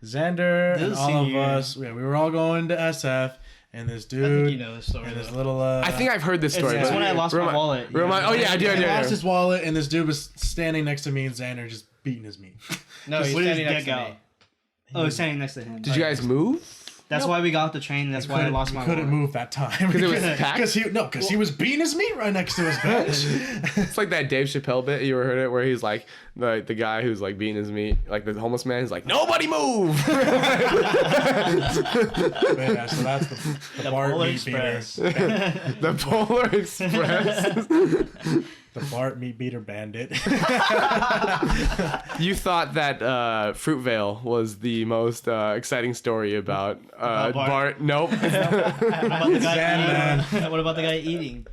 Xander and This all of senior. us, we were all going to SF, and this I think dude you know the story. and this though. little. I think I've heard this story. It's but when I lost my wallet. Oh yeah, I do. he lost his wallet, and this dude was standing next to me and Xander just beating his meat. No, he's What is standing next dick to out? me. Oh, he's standing next to him. Did you guys move? That's why we got off the train. And that's why I lost my couldn't wallet. move that time Because it was packed? because he was beating his meat right next to his bench. It's like that Dave Chappelle bit. You ever heard it? Where he's like the guy who's like beating his meat, like the homeless man. He's like, "Nobody move." Yeah, so that's the Bart Polar meat beater. Express. The Polar Express. The Bart meat beater bandit. You thought that Fruitvale was the most exciting story about Bart? Bart. Nope. What about the guy Sandman. eating? What about the guy eating?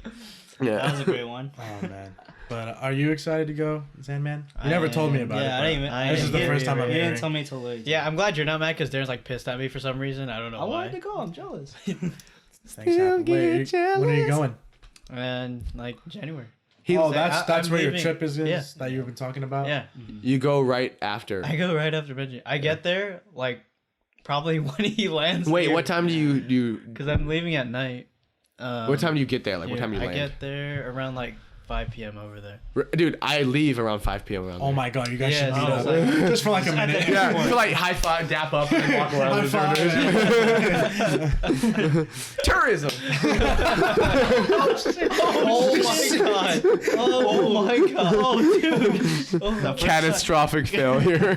That was a great one. Oh man! But are you excited to go, Sandman? You never told me about it. Yeah, I didn't even. I This is the didn't first time I'm You didn't hearing. tell me till later. Yeah, I'm glad you're not mad because Darren's like pissed at me for some reason. I don't know I why. wanted to go. I'm jealous. Thanks, Adam. Wait, when are you going? And like January. Oh, like, that's I'm where your leaving- trip is yeah. that you've been talking about. Yeah, You go right after. I go right after Benji. I get there like probably when he lands. Wait, what time do you? Because I'm leaving at night. What time do you get there? Like what time do you I land? get there around like 5 p.m. over there. Dude, I leave around 5 p.m. around Oh there. my god, you guys Yeah, should meet so up it's just for like a minute. Yeah, for like high five, dap up, and walk around. High five. Tourism. Oh my god! Oh my god! Oh dude! Oh, Catastrophic failure.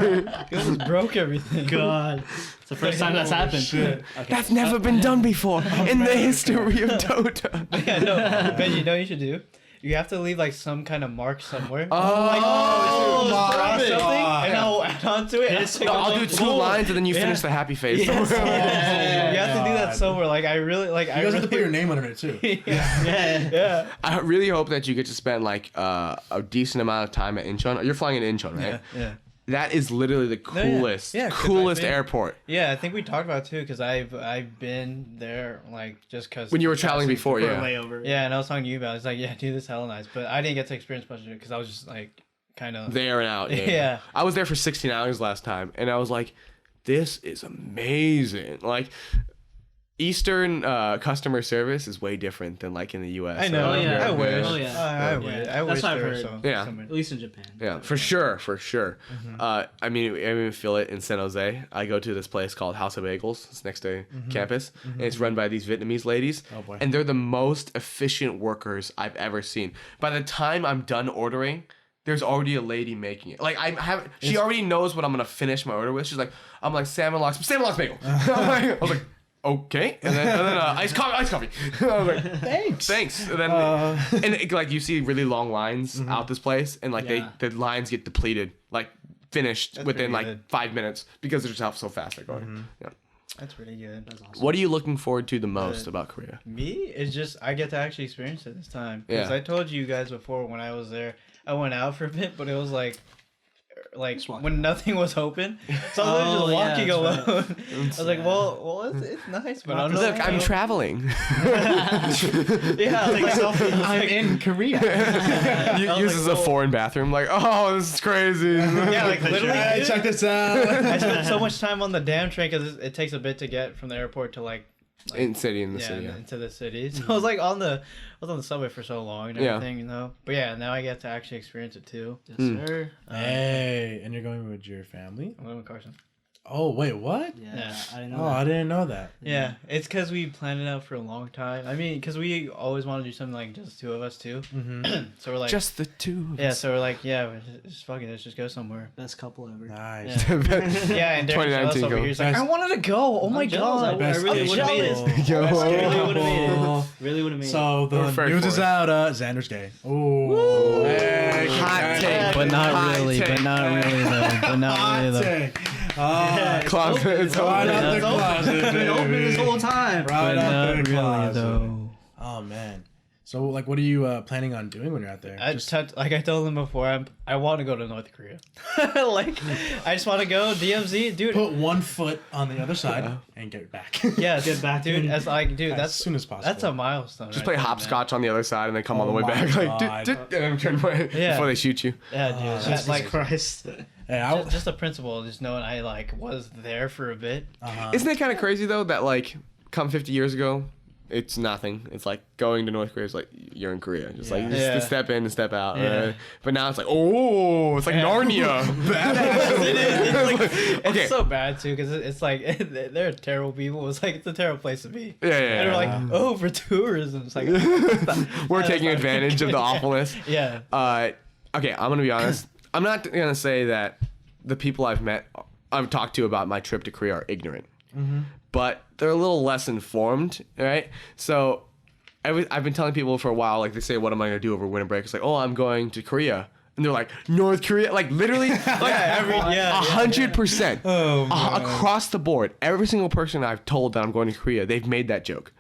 it almost broke everything. God, it's the first time that's happened. Shit. That's never been done before in the history of Dota. Yeah, no, Benji, you know what you should do? You have to leave like some kind of mark somewhere. Oh, Just my draw something, God. and I'll add on to it. I'll do 2 lines and then you finish the happy face. You have to do that God. somewhere. Like I really like. You guys have to put your name under it too. Yeah. I really hope that you get to spend like a decent amount of time at Incheon. You're flying in Incheon, right? Yeah. That is literally the No, yeah. coolest, Yeah, 'cause coolest I've been- airport. Yeah, I think we talked about it too because I've been there like just because When you were traveling before, For a yeah. layover. Yeah, and I was talking to you about it. It's like, yeah, dude, this is hella nice. But I didn't get to experience much of it because I was just like kind of There and out. Yeah. Yeah. I was there for 16 hours last time, and I was like, this is amazing. Like, Eastern customer service is way different than like in the U.S. I know. Oh, yeah. I wish. Oh, yeah. I wish. Yeah. I wish That's what I've there heard. was some. Yeah. some- At least in Japan. Yeah, for sure. I mean, I even feel it in San Jose. I go to this place called House of Bagels. It's next to campus, and it's run by these Vietnamese ladies. Oh, boy. And they're the most efficient workers I've ever seen. By the time I'm done ordering, there's already a lady making it. Like she already knows what I'm gonna finish my order with. She's like, I'm like salmon lox bagel. I was like, okay, and then iced coffee. I was like, thanks. And then and like you see really long lines out this place, and like the lines get depleted, like finished within pretty like good. 5 minutes because they're just so fast they're going. Yeah. That's pretty good. That's awesome. What are you looking forward to the most about Korea? Me, it's just I get to actually experience it this time. Because Yeah. I told you guys before when I was there, I went out for a bit, but it was like walking when nothing was open. So I was just walking that's alone. right. I was like, well, it's nice, but I'm Look, I'm traveling. yeah, like, I'm in Korea. Uses a foreign bathroom. Like, oh, this is crazy. yeah, like literally. Hey, check this out. I spent so much time on the damn train because it takes a bit to get from the airport to like in the city. Yeah. into the city. So I was like I was on the subway for so long and Yeah. everything, you know. But yeah, now I get to actually experience it too. Yes, sir. Hey, and you're going with your family? I'm living with Carson. Oh, wait, what? Yeah, Yeah. I didn't know Oh, that. I didn't know that. Yeah, it's because we planned it out for a long time. I mean, because we always want to do something like just two of us too. Mm-hmm. So we're like, Just the two. yeah. So we're like, yeah, just fuck it, let's just go somewhere. Best couple ever. Nice. Yeah, yeah. And Darren's jealous 2019 over here. He's like, Guys- I wanted to go. Oh my I'm jealous. god, I Best really gay would've made it. couple. Yo. Best gay Really would've made it. couple. Really would have made So We're the very news for is it. out. Xander's gay. Ooh. Hey, Hot take. but not Hot really. take. But not really though. But not really though. take. Oh, Closet. It's right open. out the closet, it. Been open this baby. whole time. Right But out not the really closet. though. Oh man. So like, what are you planning on doing when you're out there? Like I told them before, I want to go to North Korea. Like, I just want to go DMZ, dude. put one foot on the other side and get back. Yes, Get back dude. in. As like, dude, as that's soon as possible. that's a milestone. Just right play there, man. hopscotch on the other side and then come on the Oh way my back. Like, God. and then turn away Yeah. before they shoot you. Yeah, dude. Oh, That's like Christ. Hey, I, just a principle. Just knowing I like was there for a bit. Isn't it kind of crazy though that like come 50 years ago, it's nothing. It's like going to North Korea is like you're in Korea, just like Yeah. just Yeah. to step in and step out. Yeah. Right? But now it's like it's like Yeah. Narnia. It is. It's, like, Okay. it's so bad too because it's like they're terrible people. It's like it's a terrible place to be. Yeah, yeah, And they're yeah. like, oh, for tourism. It's like We're that's taking not advantage of the good. awfulness. Yeah. Okay, I'm gonna be honest. I'm not gonna say that the people I've talked to about my trip to Korea are ignorant, but they're a little less informed, right? So I've been telling people for a while, like they say, what am I gonna do over winter break? It's like, oh, I'm going to Korea. And they're like, North Korea? Like literally, like 100%. Oh, man. Across the board, every single person I've told that I'm going to Korea, they've made that joke.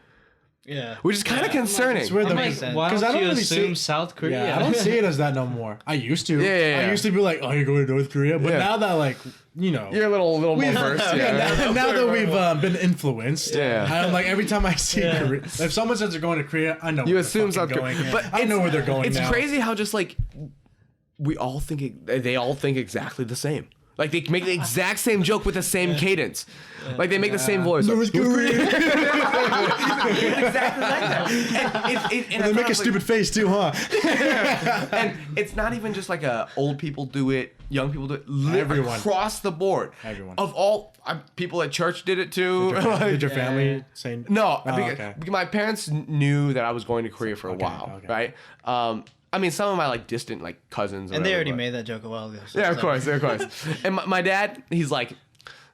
Yeah. Which is kind of concerning. it's weird though. That makes 'cause- sense. Why 'cause don't I don't you really assume see- South Korea? Yeah, I don't see it as that no more. I used to. Yeah. I used to be like, oh, you're going to North Korea, but Yeah. now that like, you know. You're a little more versed. Yeah, now that we've been influenced, Yeah. I'm like every time I see Korea, if someone says they're going to Korea, I know You where assume they're South fucking Korea, going. but I know where they're going. It's now. crazy how just like we all think they all think exactly the same. Like they make the exact same joke with the same cadence. Like they make the same voice. North Korea. Exactly like that. And they make a stupid face too, huh? And it's not even just like old people do it, young people do it. Everyone. Across the board. Everyone. Of all people at church did it too. Did your family say No, Oh, because, okay. because my parents knew that I was going to Korea for a while, okay. right? I mean, some of my like distant like cousins. Or And they whatever, already but- made that joke a while ago. So Yeah, it's of course, of course. And my dad, he's like,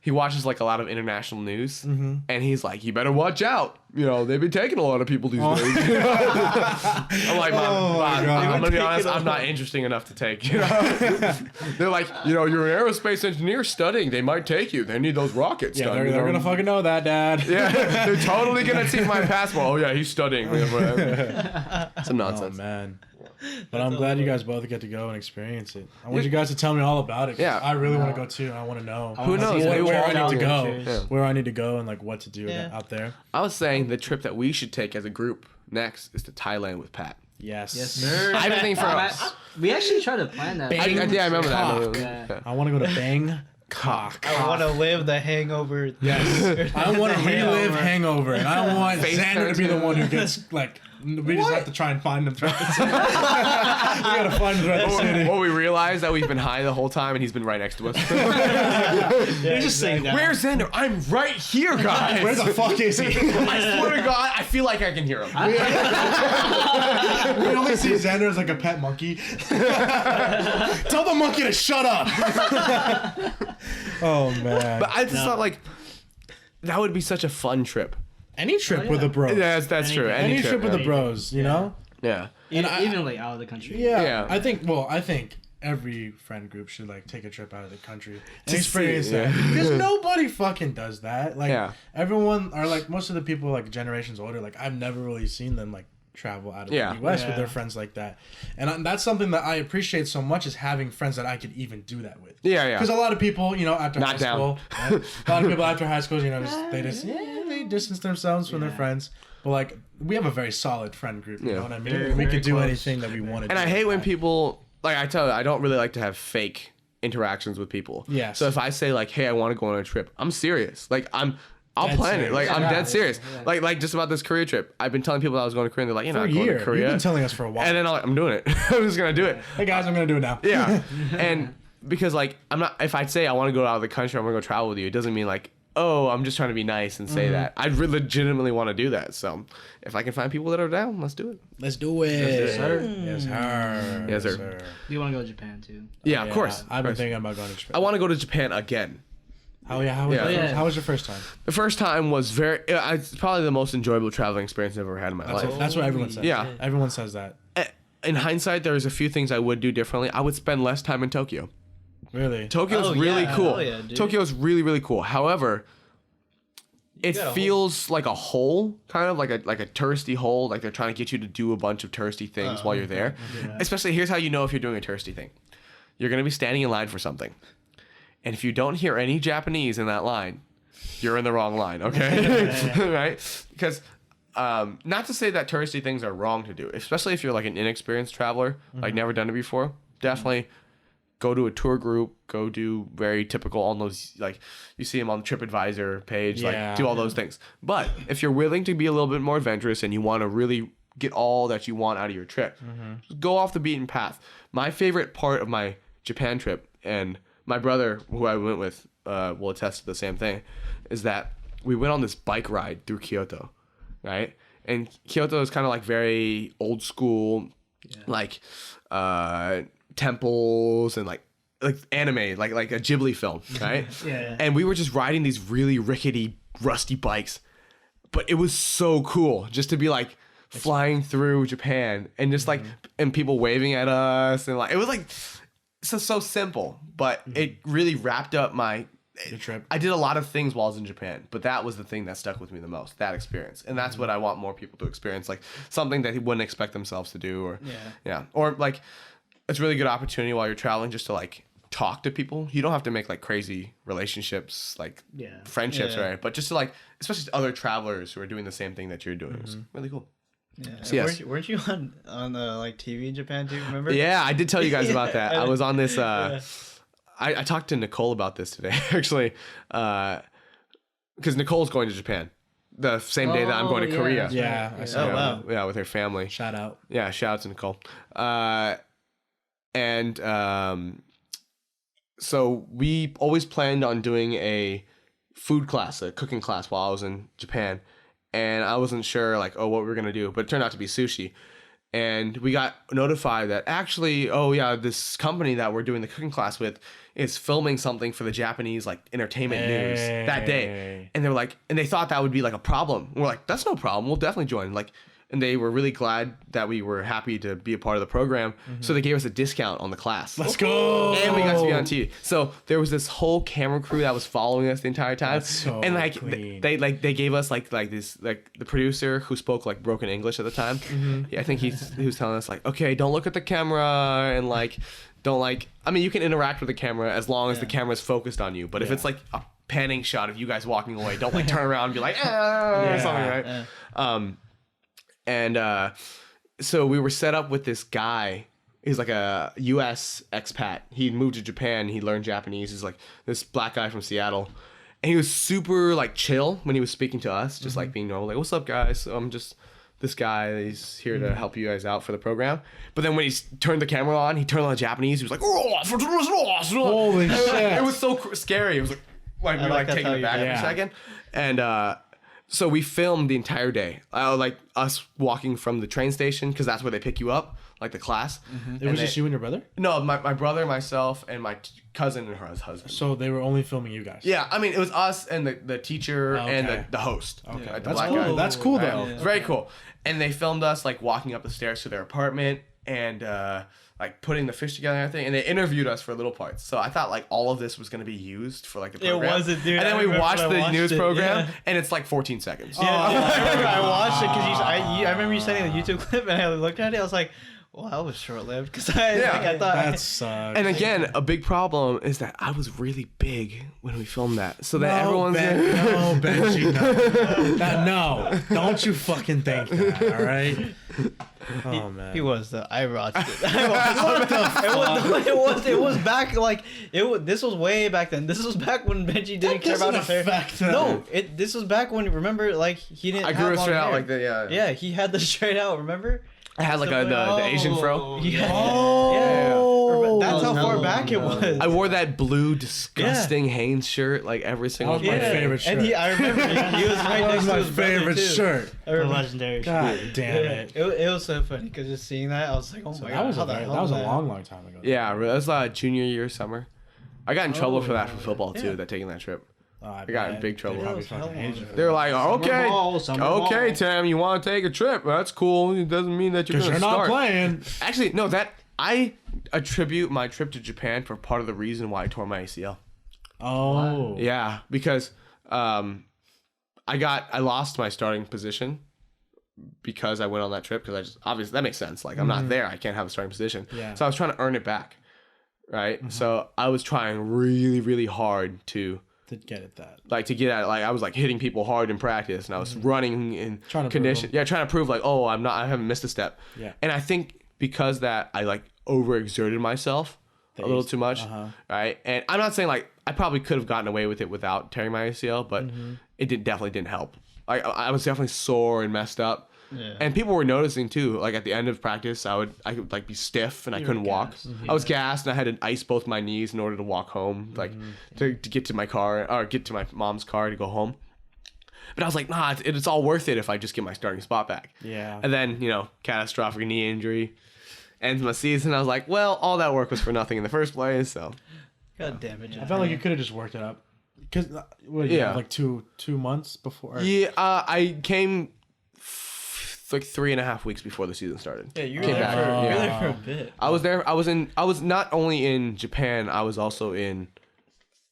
he watches like a lot of international news, and he's like, you better watch out. You know, they've been taking a lot of people these days. I'm like, Mom, I'm gonna be honest, I'm not interesting enough to take. You know, they're like, you know, you're an aerospace engineer studying. They might take you. They need those rockets. Yeah, done, they're you know? gonna fucking know that, Dad. Yeah, they're totally gonna see my passport. Oh yeah, he's studying. Some Oh nonsense. man. But I'm glad you guys both get to go and experience it. I want you guys to tell me all about it. 'Cause Yeah. I really want to go too. I want to know. Who knows? Where, Maybe where we'll I need to go. Yeah. Where I need to go and like what to do Yeah. out there. I was saying the trip that we should take as a group next is to Thailand with Pat. Yes. Yes, sir. I've been thinking for us. We actually tried to plan that. I remember that. Cock. Yeah. I want to go to I want to live the hangover. Yes. I want to relive Hangover, and I don't want Xander to be the one who gets like. We just have to try and find him throughout the city. We gotta find him throughout the city. Well, we realized that we've been high the whole time, and he's been right next to us. You're just saying that. Where's Xander? I'm right here, guys. Where the fuck is he? I swear to God, I feel like I can hear him. We only see Xander as like a pet monkey. Tell the monkey to shut up. Oh man. But I just thought like that would be such a fun trip. Any trip with the bros. Yeah, that's true. Any trip with the bros, you know? Yeah. Even like out of the country. Yeah. I think every friend group should like take a trip out of the country and experience that. Because nobody fucking does that. Like everyone, or like most of the people like generations older, like I've never really seen them like travel out of the US with their friends like that. And that's something that I appreciate so much, is having friends that I could even do that with. Yeah. Because a lot of people, you know, after high school, right? A lot of people after high school, you know, they distance themselves from their friends. But like, we have a very solid friend group, you know what I mean? We could do anything that we want to do. And I hate when people, like I tell you, I don't really like to have fake interactions with people. Yeah. So if I say like, hey, I want to go on a trip, I'm serious. Like I'll plan it. Like I'm dead serious. Yeah. Like just about this Korea trip. I've been telling people I was going to Korea, and they're like, you're not going to Korea. You've been telling us for a while. And then I'm doing it. I'm just gonna do it. Hey guys, I'm gonna do it now. Yeah. And because like I'm not, if I say I want to go out of the country, I'm gonna go travel with you, it doesn't mean like, oh, I'm just trying to be nice and say that. I legitimately want to do that. So if I can find people that are down, let's do it. Let's do it. Yes, sir. Yes, sir. Yes, sir. Do you want to go to Japan too? Yeah, of course. I've been thinking about going to Japan. I want to go to Japan again. How was your first time? The first time was it's probably the most enjoyable traveling experience I've ever had in my life. That's what everyone says. Yeah. Everyone says that. In hindsight, there's a few things I would do differently. I would spend less time in Tokyo. Really? Tokyo's really cool. Yeah, dude. Tokyo's really, really cool. However, it feels like a hole, kind of like a touristy hole. Like they're trying to get you to do a bunch of touristy things while you're there. Yeah. Especially, here's how you know if you're doing a touristy thing. You're going to be standing in line for something. And if you don't hear any Japanese in that line, you're in the wrong line, okay? Right? Because not to say that touristy things are wrong to do, especially if you're like an inexperienced traveler, like never done it before. Definitely go to a tour group, go do very typical on those, like you see them on the TripAdvisor page, like do all those things. But if you're willing to be a little bit more adventurous and you want to really get all that you want out of your trip, just go off the beaten path. My favorite part of my Japan trip, and my brother, who I went with, will attest to the same thing, is that we went on this bike ride through Kyoto, right? And Kyoto is kind of like very old school, like temples and like anime, like a Ghibli film, right? And we were just riding these really rickety, rusty bikes, but it was so cool just to be like flying through Japan and just like and people waving at us, and like it was like so simple, but it really wrapped up my trip. I did a lot of things while I was in Japan, but that was the thing that stuck with me the most, that experience. And that's what I want more people to experience, like something that they wouldn't expect themselves to do, or or like it's a really good opportunity while you're traveling just to like talk to people. You don't have to make like crazy relationships, like friendships, right? But just to like, especially to other travelers who are doing the same thing that you're doing. It's really cool. Yeah. So, yes. Weren't you on like TV in Japan too? Remember? Yeah, I did tell you guys about that. I was on this. I talked to Nicole about this today, actually, because Nicole's going to Japan the same day that I'm going to Korea. Yeah, I saw. Oh, wow. Yeah, with her family. Shout out. Yeah, shout out to Nicole. So we always planned on doing a food class, a cooking class while I was in Japan. And I wasn't sure like, what we were going to do, but it turned out to be sushi. And we got notified that actually, this company that we're doing the cooking class with is filming something for the Japanese like entertainment news that day. And they were like, and they thought that would be like a problem. And we're like, that's no problem. We'll definitely join. Like, and they were really glad that we were happy to be a part of the program. So they gave us a discount on the class. Let's go. And we got to be on TV. So there was this whole camera crew that was following us the entire time. That's so and like clean. they gave us like this, like the producer who spoke like broken English at the time. I think he was telling us like, okay, don't look at the camera, and like don't like, I mean, you can interact with the camera as long as the camera's focused on you. But if it's like a panning shot of you guys walking away, don't like turn around and be like, or something, right? So we were set up with this guy. He's like a U.S. expat. He moved to Japan. He learned Japanese. He's like this black guy from Seattle. And he was super like chill when he was speaking to us, just like being normal. Like, what's up, guys? So I'm just this guy. He's here to help you guys out for the program. But then when he turned the camera on, he turned on the Japanese. He was like, Holy shit. It was so scary. It was like we were like taking it back for a second. And so we filmed the entire day. Like us walking from the train station, because that's where they pick you up, like the class. It was just you and your brother? No, my brother, myself, and my cousin and her husband. So they were only filming you guys? Yeah, I mean, it was us and the teacher and the host. Okay, like the that's black cool. guy. That's cool, though. Right? It's very cool. And they filmed us, like, walking up the stairs to their apartment and, like, putting the fish together and everything. And they interviewed us for little parts. So I thought, like, all of this was going to be used for, like, the program. It wasn't, dude. And then I we remember watched I the watched news it, program, yeah. and it's, like, 14 seconds. Yeah, I remember I watched it because I remember you sending the YouTube clip, and I looked at it. I was like, well, that was short-lived because I thought That sucks. And again, a big problem is that I was really big when we filmed that. So that No, everyone's... no, Benji, no. No, don't you fucking think that, all right? Oh, man. he was the I watched it. It was back like this was way back then. This was back when Benji didn't care about his hair. No, this was back when remember like he didn't. I grew it straight out like that. Yeah. Yeah, he had the straight out. Remember? I had like the Asian fro. Yeah. Oh. That's how far no, back it was. I wore that blue disgusting Hanes shirt like every single That was my day. favorite shirt. And I remember he was right That next was to my his brother, favorite too. shirt. I remember. Legendary. God damn it. It was so funny because just seeing that, I was like, oh my So god, that was how a the very, hell that was a did long time ago. Yeah, that was junior year summer. I got in trouble for that for football too. Yeah. That taking that trip. I got in big trouble. They probably That was fucking hell hated you. They were like, okay, Summer okay, ball. Tam, you want to take a trip? That's cool. It doesn't mean that you're Because going you're to not start. playing. Actually, no. That I attribute my trip to Japan for part of the reason why I tore my ACL. Oh. Yeah, because I lost my starting position because I went on that trip because obviously that makes sense. Like I'm not there, I can't have a starting position. Yeah. So I was trying to earn it back, right? So I was trying really, really hard to get at that. to get at it. Like I was like hitting people hard in practice, and I was running in Trying to condition. prove Yeah, trying to prove like, oh, I haven't missed a step. Yeah. And I think because that I like overexerted myself a little too much, right? And I'm not saying like I probably could have gotten away with it without tearing my ACL, but it definitely didn't help. I was definitely sore and messed up. Yeah. And people were noticing too. Like at the end of practice, I could like be stiff and I couldn't walk. I was gassed and I had to ice both my knees in order to walk home, like to get to my car or get to my mom's car to go home. But I was like, nah, it's all worth it if I just get my starting spot back. Yeah. And then catastrophic knee injury ends my season. I was like, well, all that work was for nothing in the first place. So God damn it, I felt like you could have just worked it up. Because, like 2 months before? yeah, I came like 3.5 weeks before the season started. Yeah, you were Came there back. for Yeah. you were there for a bit. I was there. I was not only in Japan. I was also in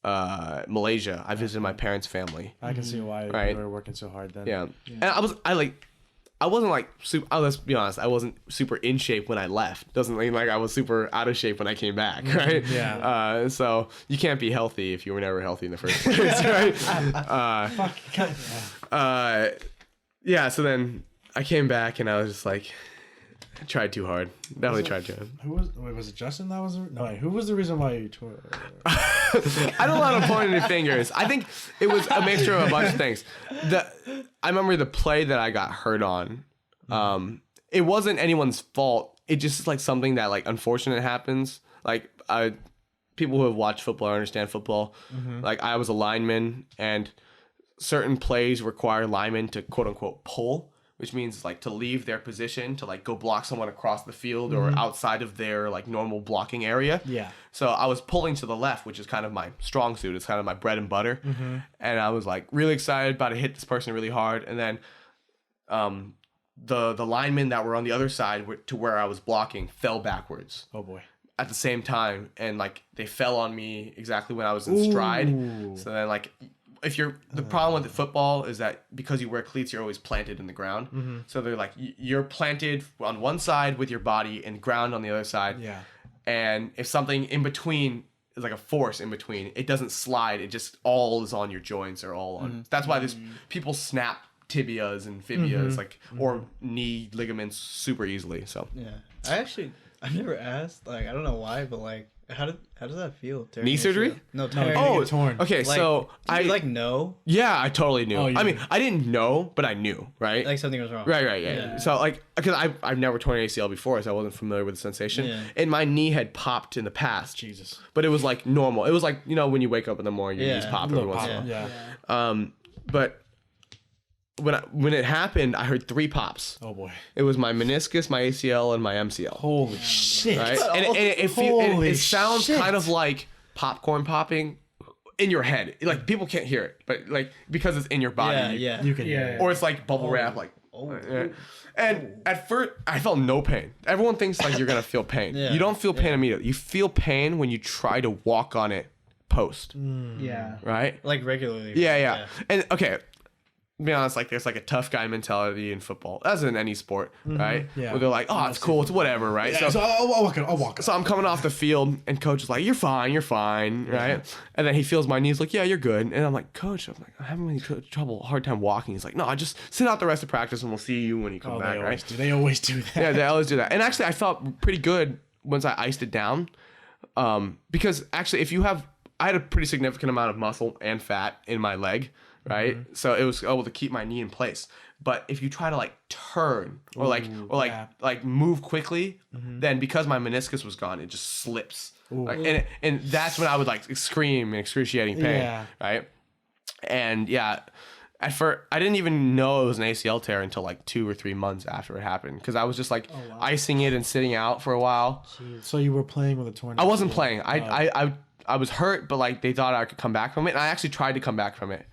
Malaysia. I visited my parents' family. I can see why Right. you were working so hard then. Yeah, and I wasn't like super. Let's be honest. I wasn't super in shape when I left. Doesn't mean like I was super out of shape when I came back, right? Yeah. So you can't be healthy if you were never healthy in the first place, right? Yeah. So then I came back and I was just like, I tried too hard. Definitely tried too hard. Was it Justin that was who was the reason why you tore? I don't want to point any fingers. I think it was a mixture of a bunch of things. I remember the play that I got hurt on. It wasn't anyone's fault. It just is like something that like unfortunate happens. Like people who have watched football or understand football. Like I was a lineman, and certain plays require linemen to quote unquote pull, which means like to leave their position to like go block someone across the field or outside of their like normal blocking area. Yeah. So I was pulling to the left, which is kind of my strong suit. It's kind of my bread and butter. And I was like really excited about to hit this person really hard. And then the linemen that were on the other side to where I was blocking fell backwards Oh boy. at the same time. And like they fell on me exactly when I was in stride. So then like the problem with the football is that because you wear cleats, you're always planted in the ground. So they're like, you're planted on one side with your body and ground on the other side. Yeah. And if something in between is like a force in between, it doesn't slide. It just all is on your joints or all on. That's why people snap tibias and fibias or knee ligaments super easily. So Yeah, I actually I've never asked. Like, I don't know why, but like, how does that feel? Knee your surgery? ACL? No, No, tearing. oh, Oh, torn. okay. Like, So did you like know yeah, I totally knew. Oh, you I mean, knew. I didn't know, but I knew, right? like something was wrong? Right, yeah. Yeah. So like, because I've never torn an ACL before, so I wasn't familiar with the sensation. Yeah. And my knee had popped in the past, Jesus. but it was like normal. It was like, you know, when you wake up in the morning, your Yeah. knees pop A every little once in a pop. while. Yeah. But when it happened, I heard 3 pops. Oh boy. It was my meniscus, my ACL, and my MCL. Holy shit. Right? And Holy it sounds shit. kind of like popcorn popping in your head. Like people can't hear it, but like because it's in your body. Yeah, yeah. You can hear it. Or it's like bubble wrap, like. And at first, I felt no pain. Everyone thinks like you're gonna feel pain. Yeah. You don't feel pain immediately. You feel pain when you try to walk on it post. Yeah. Right? Like regularly. Yeah. And okay, to be honest, like there's like a tough guy mentality in football, as in any sport, right? Yeah. Where they're like, oh, it's cool, it's whatever, right? Yeah, so I'll walk. So I'm coming off the field, and coach is like, you're fine, right? And then he feels my knees, like, yeah, you're good. And I'm like, coach, I'm having really hard time walking. He's like, no, I just sit out the rest of practice, and we'll see you when you come back, right? They always do that. Yeah, they always do that. And actually, I felt pretty good once I iced it down, because actually, I had a pretty significant amount of muscle and fat in my leg, right? Mm-hmm. So it was able to keep my knee in place. But if you try to like turn or like move quickly, then because my meniscus was gone, it just slips. Like, and that's when I would like scream in excruciating pain, right? And yeah, at first I didn't even know it was an ACL tear until like 2 or 3 months after it happened, because I was just like icing it and sitting out for a while. So you were playing with a torn. I wasn't playing. I was hurt, but like they thought I could come back from it, and I actually tried to come back from it.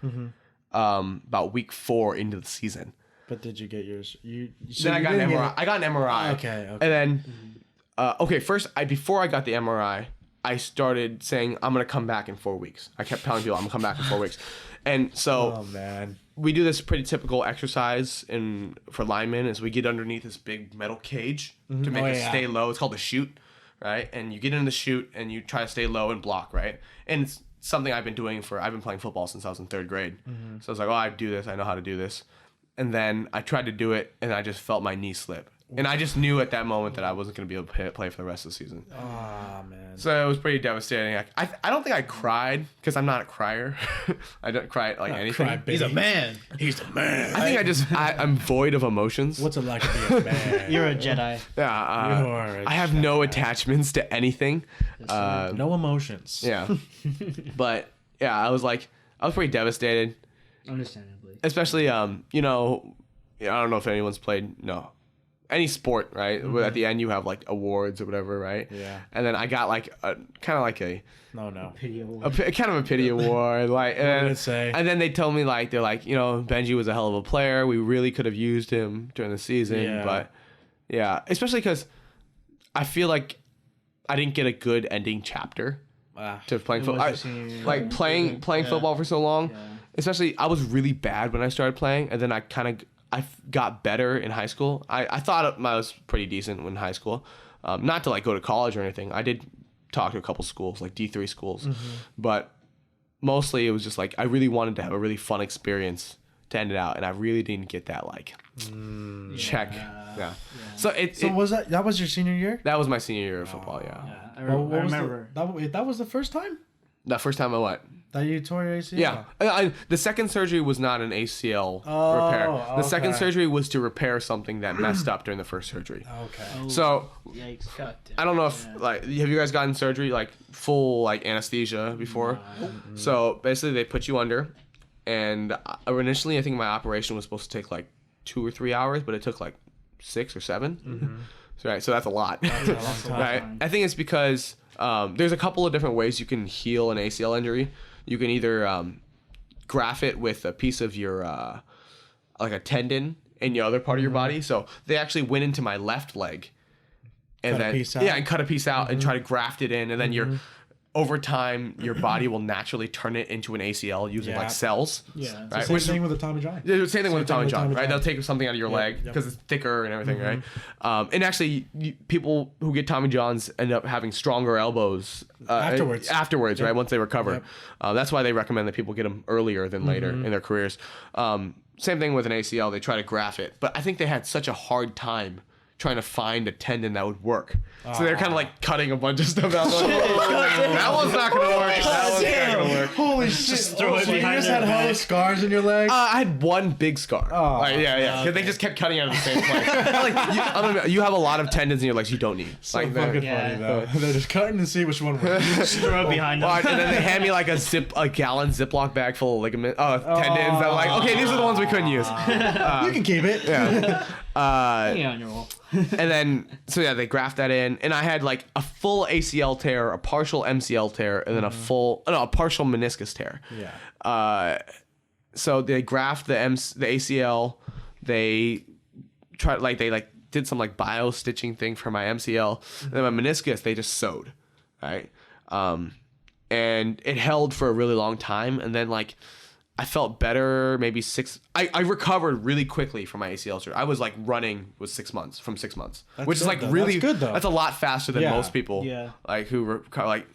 About week 4 into the season. But did you get yours? Then I got an MRI. I got an MRI. Okay. And then, first, before I got the MRI, I started saying I'm gonna come back in 4 weeks. I kept telling people I'm gonna come back in 4 weeks, and so oh man, we do this pretty typical exercise for linemen is we get underneath this big metal cage to make it stay low. It's called the chute, right? And you get in the chute and you try to stay low and block, right? And it's something I've been doing I've been playing football since I was in 3rd grade. So I was like, oh, I do this. I know how to do this. And then I tried to do it, and I just felt my knee slip. And I just knew at that moment that I wasn't going to be able to play for the rest of the season. oh man. So it was pretty devastating. I don't think I cried, because I'm not a crier. I don't cry at like anything. Cry, baby. He's a man. He's a man. I think I'm void of emotions. What's it like to be a man? You're a Jedi. Yeah, You are a I have no attachments to anything. no emotions. Yeah. But yeah, I was pretty devastated. Understandably. Especially, I don't know if anyone's played, any sport, right? At the end, you have like awards or whatever, right? Yeah. And then I got like kind of like a Pity award. kind of a pity award, like, and then they told me like, they're like, Benji was a hell of a player. We really could have used him during the season, but yeah, especially because I feel like I didn't get a good ending chapter to playing football. Like playing football for so long. Yeah. Especially, I was really bad when I started playing, and then I got better in high school. I thought I was pretty decent in high school. Not to like go to college or anything. I did talk to a couple schools, like D3 schools, but mostly it was just like I really wanted to have a really fun experience to end it out, and I really didn't get that like check. Yeah. So was that was your senior year? That was my senior year of football. Yeah. I remember. That was the first time The first time I what? that you tore your ACL. Yeah. The second surgery was not an ACL repair. The second surgery was to repair something that messed up during the first surgery. Okay. So Yikes. I don't know if like have you guys gotten surgery like full like anesthesia before? So basically they put you under, and initially I think my operation was supposed to take like 2 or 3 hours, but it took like 6 or 7. So that's a lot. That's a long time. Right. I think it's because there's a couple of different ways you can heal an ACL injury. You can either graft it with a piece of your like a tendon in your other part of your body. So they actually went into my left leg and cut a piece out and try to graft it in, and then you're over time your body will naturally turn it into an Acl using like cells. Yeah. Right? Same thing with the Tommy John. Same thing with the Tommy John, right? John. They'll take something out of your leg because it's thicker and everything, right? And actually, people who get Tommy Johns end up having stronger elbows afterwards, right? Once they recover. That's why they recommend that people get them earlier than later in their careers. Same thing with an ACL. They try to graft it. But I think they had such a hard time trying to find a tendon that would work. So they're kind of like cutting a bunch of stuff out. Like, that one's not gonna work. That one's not gonna work. Holy shit! Just throw it So you behind just their had hella back. scars in your leg. I had one big scar. Oh. Like, yeah. Because they just kept cutting out of the same place. Like, I don't know, you have a lot of tendons in your legs you don't need. So Like, fucking Yeah. funny though. They're just cutting to see which one works. Just throw it behind them. and then they hand me like a gallon Ziploc bag full of tendons. I'm like, okay, these are the ones we couldn't use. You can keep it. Yeah. Hang on your wall. And then, so yeah, they graft that in, and I had like a full ACL tear, a partial MCL tear, and then a partial meniscus tear. Yeah. So they graft the ACL. They did some like bio stitching thing for my MCL, and then my meniscus they just sewed, right? And it held for a really long time, and then like I felt better maybe I recovered really quickly from my ACL surgery. I was like running with 6 months, That's which is good, like though. really That's good though. That's a lot faster than Yeah. most people. Yeah. Like who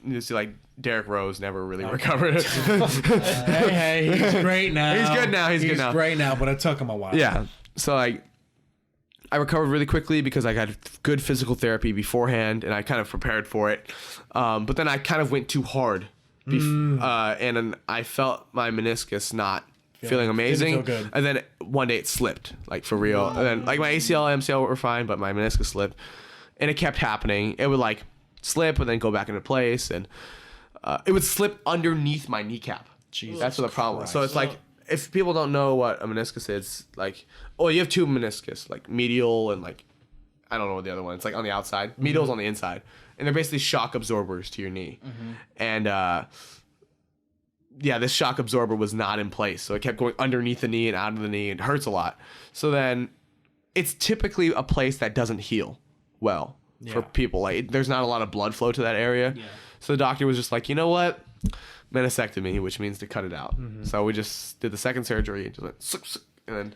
you see like Derrick Rose never really recovered. Hey, he's great now. He's good now. He's good now. Great now, but it took him a while. Yeah. So like I recovered really quickly because I got good physical therapy beforehand and I kind of prepared for it. But then I kind of went too hard. And then I felt my meniscus not feeling amazing. Didn't feel good. And then one day it slipped, like for real. And then like my ACL, MCL were fine, but my meniscus slipped. And it kept happening. It would like slip and then go back into place. And it would slip underneath my kneecap. Jesus That's what the problem was. So it's Christ. like, if people don't know what a meniscus is, like, you have two meniscus, like medial and like, I don't know what the other one. It's like on the outside. Medial's on the inside, and they're basically shock absorbers to your knee. And this shock absorber was not in place, so it kept going underneath the knee and out of the knee. It hurts a lot. So then, it's typically a place that doesn't heal well for people. Like, there's not a lot of blood flow to that area. Yeah. So the doctor was just like, you know what? Meniscectomy, which means to cut it out. So we just did the second surgery and just went,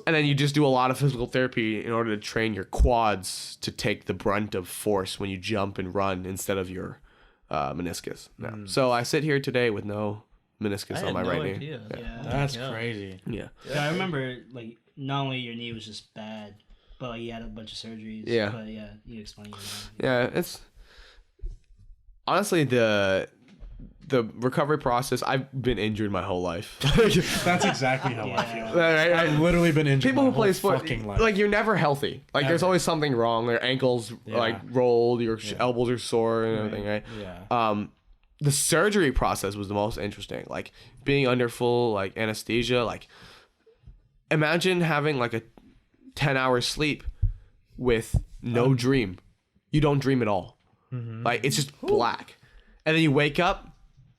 and then you just do a lot of physical therapy in order to train your quads to take the brunt of force when you jump and run instead of your meniscus. So I sit here today with no meniscus on my right knee. Yeah. That's crazy. Yeah. Yeah, I remember like not only your knee was just bad, but like you had a bunch of surgeries. Yeah. But yeah, you explained it. Yeah, it's honestly the recovery process. I've been injured my whole life. That's exactly how I Yeah. feel. I've literally been injured. People my who play whole sport, fucking life. like you're never healthy. Like there's Ever. always something wrong. Your ankles like rolled, your elbows are sore and everything, right? Yeah. The surgery process was the most interesting. Like being under full like anesthesia. Like imagine having like a 10-hour sleep with no dream. You don't dream at all. Like it's just black, and then you wake up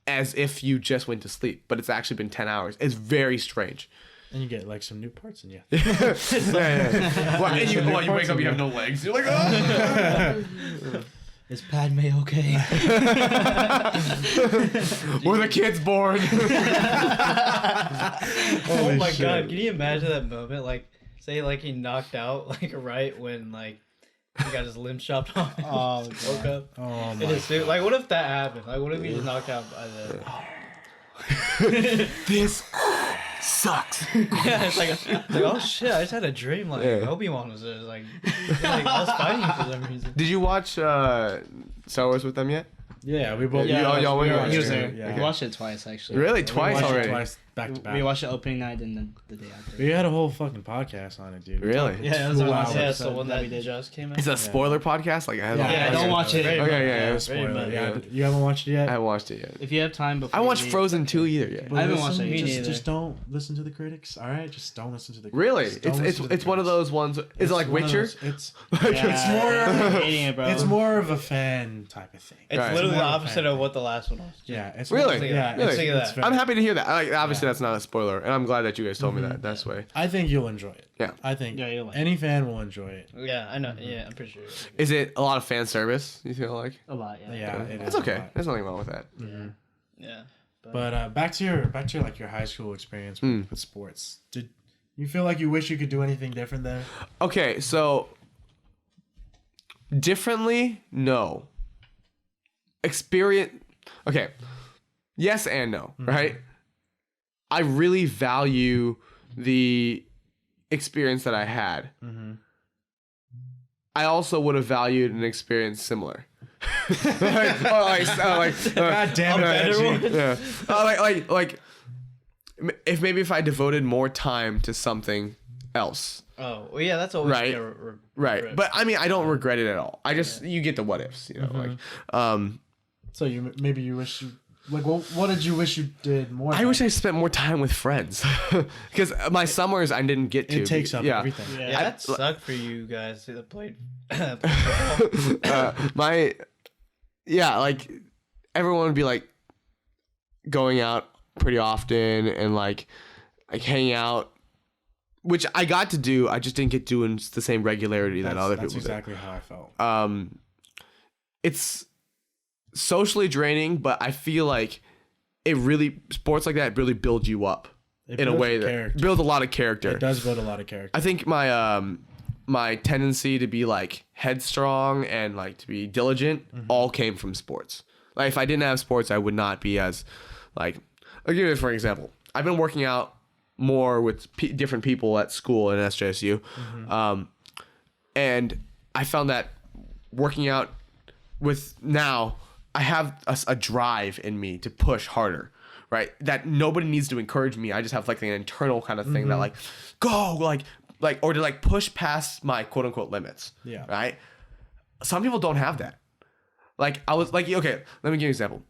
as if you just went to sleep, but it's actually been 10 hours. It's very strange. And you get like some new parts in you. Well, and you wake up, you have no legs. You're like, oh. Is Padme okay? Were the kids born? Oh my god, can you imagine that moment? Like, say like he knocked out like right when like he got his limb chopped off. Oh, Woke up. Oh In my. his suit. Like, what if that happened? Like, what if he just knocked out by the? This sucks. Yeah, it's like, oh shit! I just had a dream. Like Obi-Wan was just like I was fighting for some reason. Did you watch Star Wars with them yet? Yeah, we both. Yeah, y'all went watched he was it, there. Yeah. We watched it twice actually. Really? We Twice watched it already? twice back to back. We watched the opening night and the day after. We had a whole fucking podcast on it, dude. Really? Yeah, it was our 2 last hours. Yeah, episode it's the one that that we did. just came out. Is it a spoiler podcast? Like I haven't. Yeah, don't watch it. Very Okay, much. yeah. Spoiler. much. Yeah. You haven't watched it yet? I haven't watched it yet. If you have time before I watched you Frozen 2 either yet. I haven't watched Listen, it. Me just, neither. just don't listen to the critics. All right, just don't listen to the critics. Really? Just don't listen to the It's one of critics. those ones. Is it like one of Witcher? those- It's Yeah, more- hating it, bro. it's more of a fan type of thing. It's Right. literally the More of a opposite fan of thing. what the last one was. Yeah, it's Really? Yeah, Really? it's I'm I'm very- happy to hear that. Like, obviously, Yeah. that's not a spoiler, and I'm glad that you guys told me that. That's way. I think you'll enjoy it. Yeah. I think Yeah, you'll like any fan will enjoy it. Yeah, I know. Yeah, I'm pretty sure. Is it a lot of fan service? You feel like? a lot. Yeah. Yeah, It's okay. There's nothing wrong with that. Yeah. But back to your like your high school experience with sports. Did you feel like you wish you could do anything different there? Okay, so differently, no. Experience. Okay, yes and no. Right. I really value the experience that I had. I also would have valued an experience similar. God damn it, Benji. Yeah. If I devoted more time to something else. Oh, well, yeah, that's always Right. Right. But I mean, I don't regret it at all. I just you get the what ifs, you know, So you wish you like what did you wish you did more? I wish I spent more time with friends because my summers I didn't get to. It takes up everything. Yeah, that sucked for you guys that played. Like everyone would be like going out pretty often and like hanging out, which I got to do. I just didn't get doing the same regularity that other people did. That's exactly how I felt. It's socially draining, but I feel like sports like that really build you up in a way that build a lot of character. It does build a lot of character. I think my tendency to be like headstrong and like to be diligent all came from sports. Like if I didn't have sports, I would not be as like. I'll give you for an example. I've been working out more with different people at school and SJSU, and I found that working out with now. I have a drive in me to push harder, right? That nobody needs to encourage me. I just have like an internal kind of thing that like, go, like, or to like push past my quote unquote limits. Yeah. Right. Some people don't have that. Like I was like, okay, let me give you an example.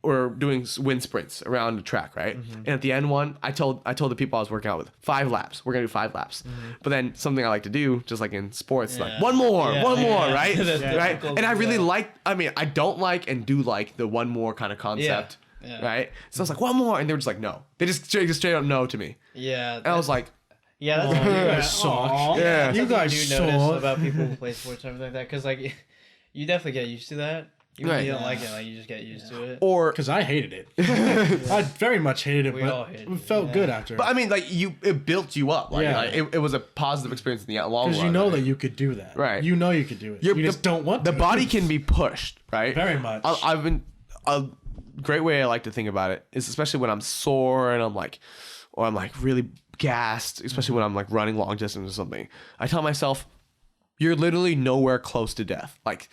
We're doing wind sprints around the track, right? And at the end one, I told the people I was working out with 5 laps. We're gonna do 5 laps. But then something I like to do, just like in sports, like one more, right? Right. And I really like. I mean, I don't like and do like the one more kind of concept, right? So I was like one more, and they were just like no. They just straight up no to me. Yeah. And I was like, yeah, that's what you guys suck. Yeah, you guys do notice about people who play sports and everything like that, because like you definitely get used to that. Even if you don't like it, like you just get used to it. Or because I hated it. I very much hated it, We but all hated it felt good after. But I mean, like it built you up. Like, it was a positive experience in the long run. Because you know that you could do that. Right. You know you could do it. You just don't want to. The body can be pushed, right? Very much. I've been a great way I like to think about it is especially when I'm sore and I'm like really gassed, especially when I'm like running long distance or something. I tell myself, you're literally nowhere close to death. Like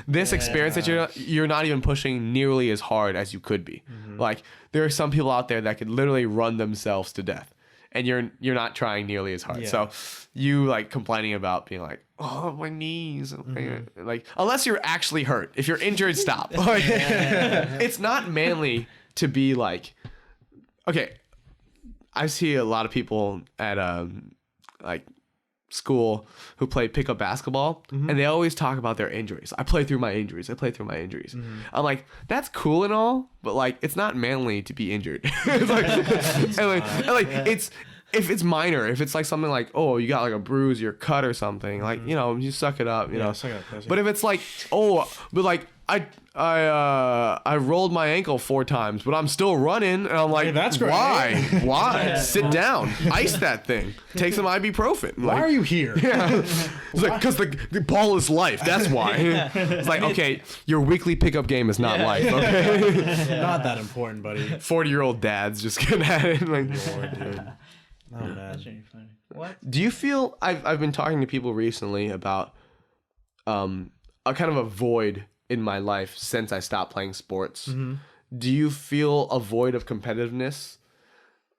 this experience that you're not even pushing nearly as hard as you could be. Like there are some people out there that could literally run themselves to death, and you're not trying nearly as hard. So you like complaining about being like, oh my knees, like unless you're actually hurt. If you're injured, stop. Like, it's not manly to be like, okay. I see a lot of people at like school who play pickup basketball and they always talk about their injuries. I play through my injuries. I'm like, that's cool and all, but like it's not manly to be injured. It's like, it's if it's minor, if it's like something like, oh, you got like a bruise, you're cut or something, like, you know, you suck it up, you know. But if it's like, oh, but like I rolled my ankle 4 times, but I'm still running, and I'm like, that's great. Why? Sit down, ice that thing, take some ibuprofen. Why are you here? It's like because the ball is life. That's why. It's like, okay, your weekly pickup game is not life. Okay, not that important, buddy. 40-year-old dads just getting at it. Like, Lord, dude. Oh man. That's really funny. What? Do you feel I've been talking to people recently about a kind of a void in my life since I stopped playing sports? Do you feel a void of competitiveness,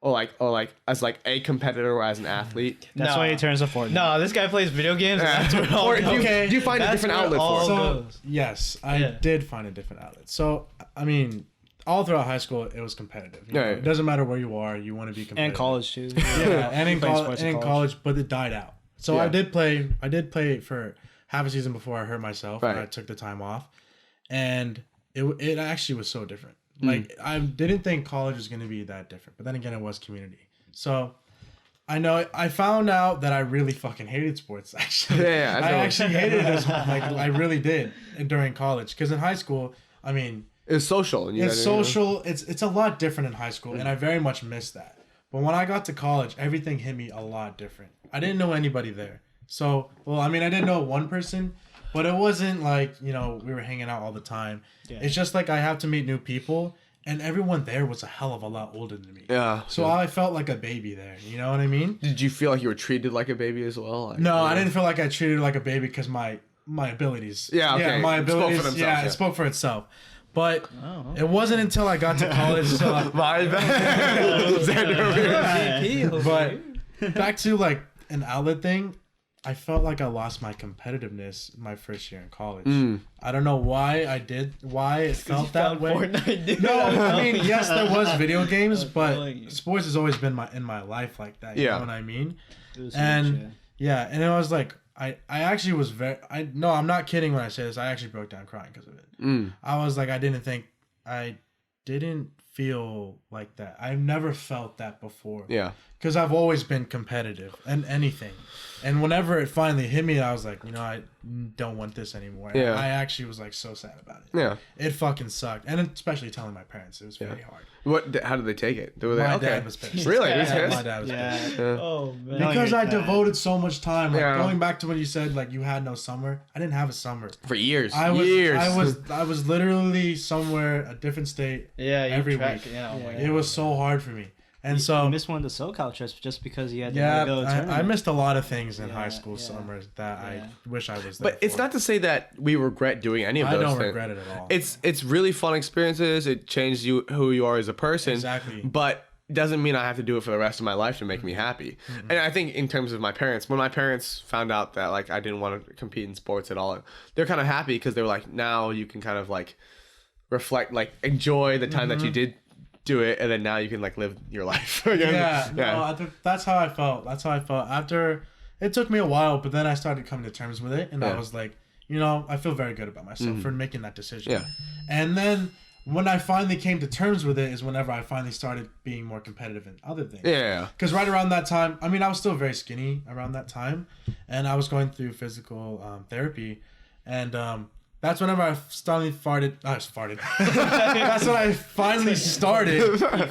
or like as like a competitor or as an athlete? That's why he turns to Fortnite. No, this guy plays video games. And that's where it all Or goes. do you find a different outlet for it? So yes, I did find a different outlet. So I mean, all throughout high school, it was competitive. You know? It doesn't matter where you are, you want to be competitive. And college too. Yeah, and in college, but it died out. So I did play for half a season before I hurt myself and I took the time off. And it actually was so different. Like I didn't think college was going to be that different, but then again, it was community. So I found out that I really fucking hated sports. Actually, I actually hated it. Like I really did during college, because in high school, I mean, it's social. It's social. It's a lot different in high school, and I very much missed that. But when I got to college, everything hit me a lot different. I didn't know anybody there. So, well, I mean, I didn't know one person. But it wasn't like, you know, we were hanging out all the time. Yeah. It's just like I have to meet new people. and everyone there was a hell of a lot older than me. Yeah. So I felt like a baby there. You know what I mean? Did you feel like you were treated like a baby as well? Like, No, I didn't feel like I treated like a baby because my abilities. Yeah, okay. Yeah, my abilities. Spoke for yeah, themselves, it spoke for itself. But Oh. it wasn't until I got to college. My bad. But back to like an outlet thing, I felt like I lost my competitiveness my first year in college. I don't know why it felt that way. Fortnite, dude. No, I mean, yes, there was video games, I'm but telling you. sports has always been in my life like that. You Yeah. know what I mean? It was And huge, yeah, and it was like I actually was no, I'm not kidding when I say this. I actually broke down crying because of it. I was like, I didn't feel like that. I've never felt that before. Yeah. Because I've always been competitive in anything. And whenever it finally hit me, I was like, I don't want this anymore. And Yeah. I actually was like so sad about it. Yeah. It fucking sucked. And especially telling my parents. It was very hard. How did they take it? Were they, My dad was pissed. Really? Yeah, He was pissed? My dad was pissed. Yeah. Oh man. Because I that. devoted so much time. Like, Yeah. going back to when you said like you had no summer. I didn't have a summer. For years. I years. was literally somewhere, a different state. Yeah, you every track, week. Yeah, oh my Yeah. God. It was so hard for me. And You so missed one of the SoCal trips just because you had to yeah, go to I tournament. missed a lot of things in Yeah, high school yeah. summers that Yeah. I wish I was there. But it's for. not to say that we regret doing any of I those don't things. regret it at all. It's really fun experiences. It changed who you are as a person. Exactly. But doesn't mean I have to do it for the rest of my life to make me happy. And I think in terms of my parents, when my parents found out that like I didn't want to compete in sports at all, they're kind of happy because they were like, now you can kind of like reflect, like enjoy the time that you did do it, and then now you can like live your life again. Yeah, no, I think that's how I felt. That's how I felt. After it took me a while, but then I started coming to terms with it, and I was like, I feel very good about myself for making that decision. Yeah. And then when I finally came to terms with it is whenever I finally started being more competitive in other things. Yeah. Because right around that time, I mean, I was still very skinny around that time, and I was going through physical therapy, and that's whenever I finally farted. That's when I finally started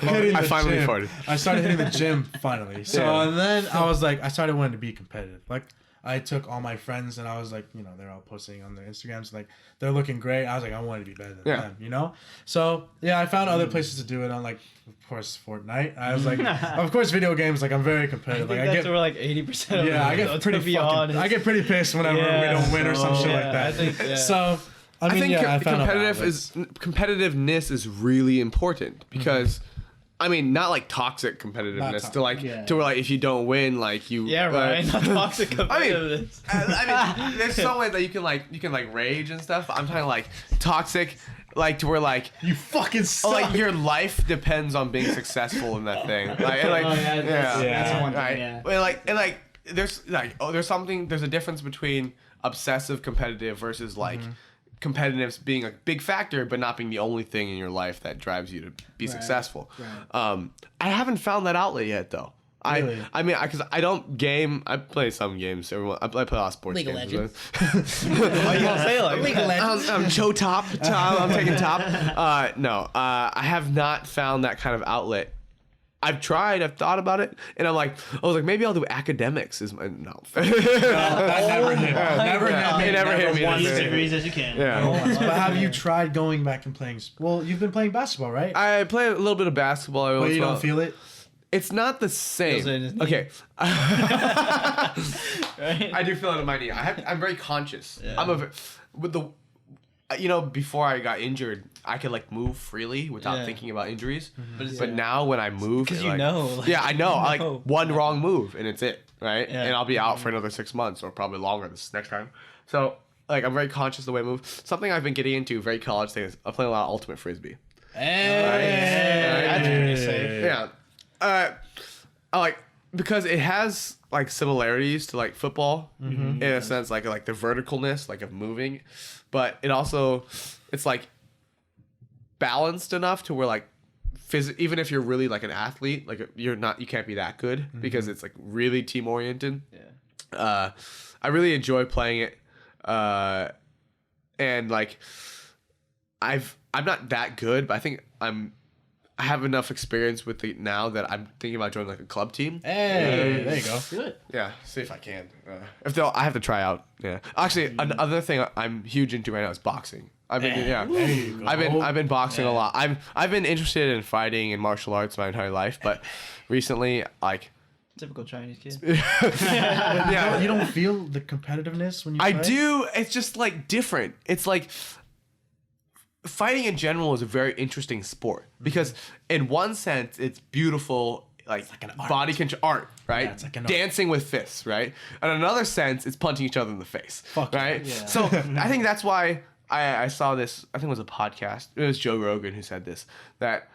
hitting the finally gym. farted. I started hitting the gym finally. So and then I was like, I started wanting to be competitive. Like I took all my friends and I was like, they're all posting on their Instagrams, like they're looking great. I was like, I wanted to be better than them, So yeah, I found other places to do it on, like, of course, Fortnite. I was like, of course, video games. Like I'm very competitive. I Like think that's where like 80% of yeah, I get pretty I get pretty pissed whenever we don't win or some shit like that. I think, yeah. So I mean, I think I found competitiveness is really important because I mean, not like toxic competitiveness to like to where like if you don't win, like you right, not toxic competitiveness. I mean, there's some way that you can like rage and stuff. But I'm talking like toxic, like to where like you fucking suck. like your life depends on being successful in that thing. Like, That's one thing, right. yeah. And there's a difference between obsessive competitive versus like competitiveness being a big factor but not being the only thing in your life that drives you to be successful. Right. I haven't found that outlet yet though. Really? I mean, because I don't game. I play some games. I play a lot of sports League of games. Legends. Why you gonna say like League of Legends. I'm Joe Top. I'm taking top. No, I have not found that kind of outlet. I've tried. I've thought about it, and I was like, maybe I'll do academics. Is my no. that never hit. Never hit me. It never hit me. One That's it. degrees as you can. Yeah. But have you tried going back and playing? Well, you've been playing basketball, right? I play a little bit of basketball. But you don't feel it. It's not the same. Feels it in his knee. Okay. right? I do feel it in my knee. I'm very conscious. Yeah. Before I got injured, I could like move freely without thinking about injuries. But But now when I move, 'Cause it, you like- know, like, yeah, I know. you know. Like one wrong move and it's it, right? Yeah. And I'll be out for another 6 months or probably longer this next time. So like I'm very conscious of the way I move. Something I've been getting into, very college thing, is I'm playing a lot of ultimate frisbee. That's pretty safe. Yeah. I like because it has like similarities to like football in a sense, like the verticalness, like of moving, but it's like balanced enough to where like even if you're really like an athlete, like you can't be that good because it's like really team oriented. Yeah. I really enjoy playing it, and like I'm not that good, but I think I have enough experience with it now that I'm thinking about joining like a club team. Hey, there you go. Good. Yeah, see if I can. If they'll, I have to try out. Yeah, actually, another thing I'm huge into right now is boxing. I've been boxing a lot. I've been interested in fighting and martial arts my entire life, but recently, like, Typical Chinese kid. Yeah, you don't feel the competitiveness when you I fight? do. It's just like different. It's like fighting in general is a very interesting sport because in one sense it's beautiful, like an art. body control art, right? Yeah, it's like an art. Dancing with fists, right? In another sense, it's punching each other in the face, Fuck right? yeah. So I think that's why I saw this. I think it was a podcast. It was Joe Rogan who said this, that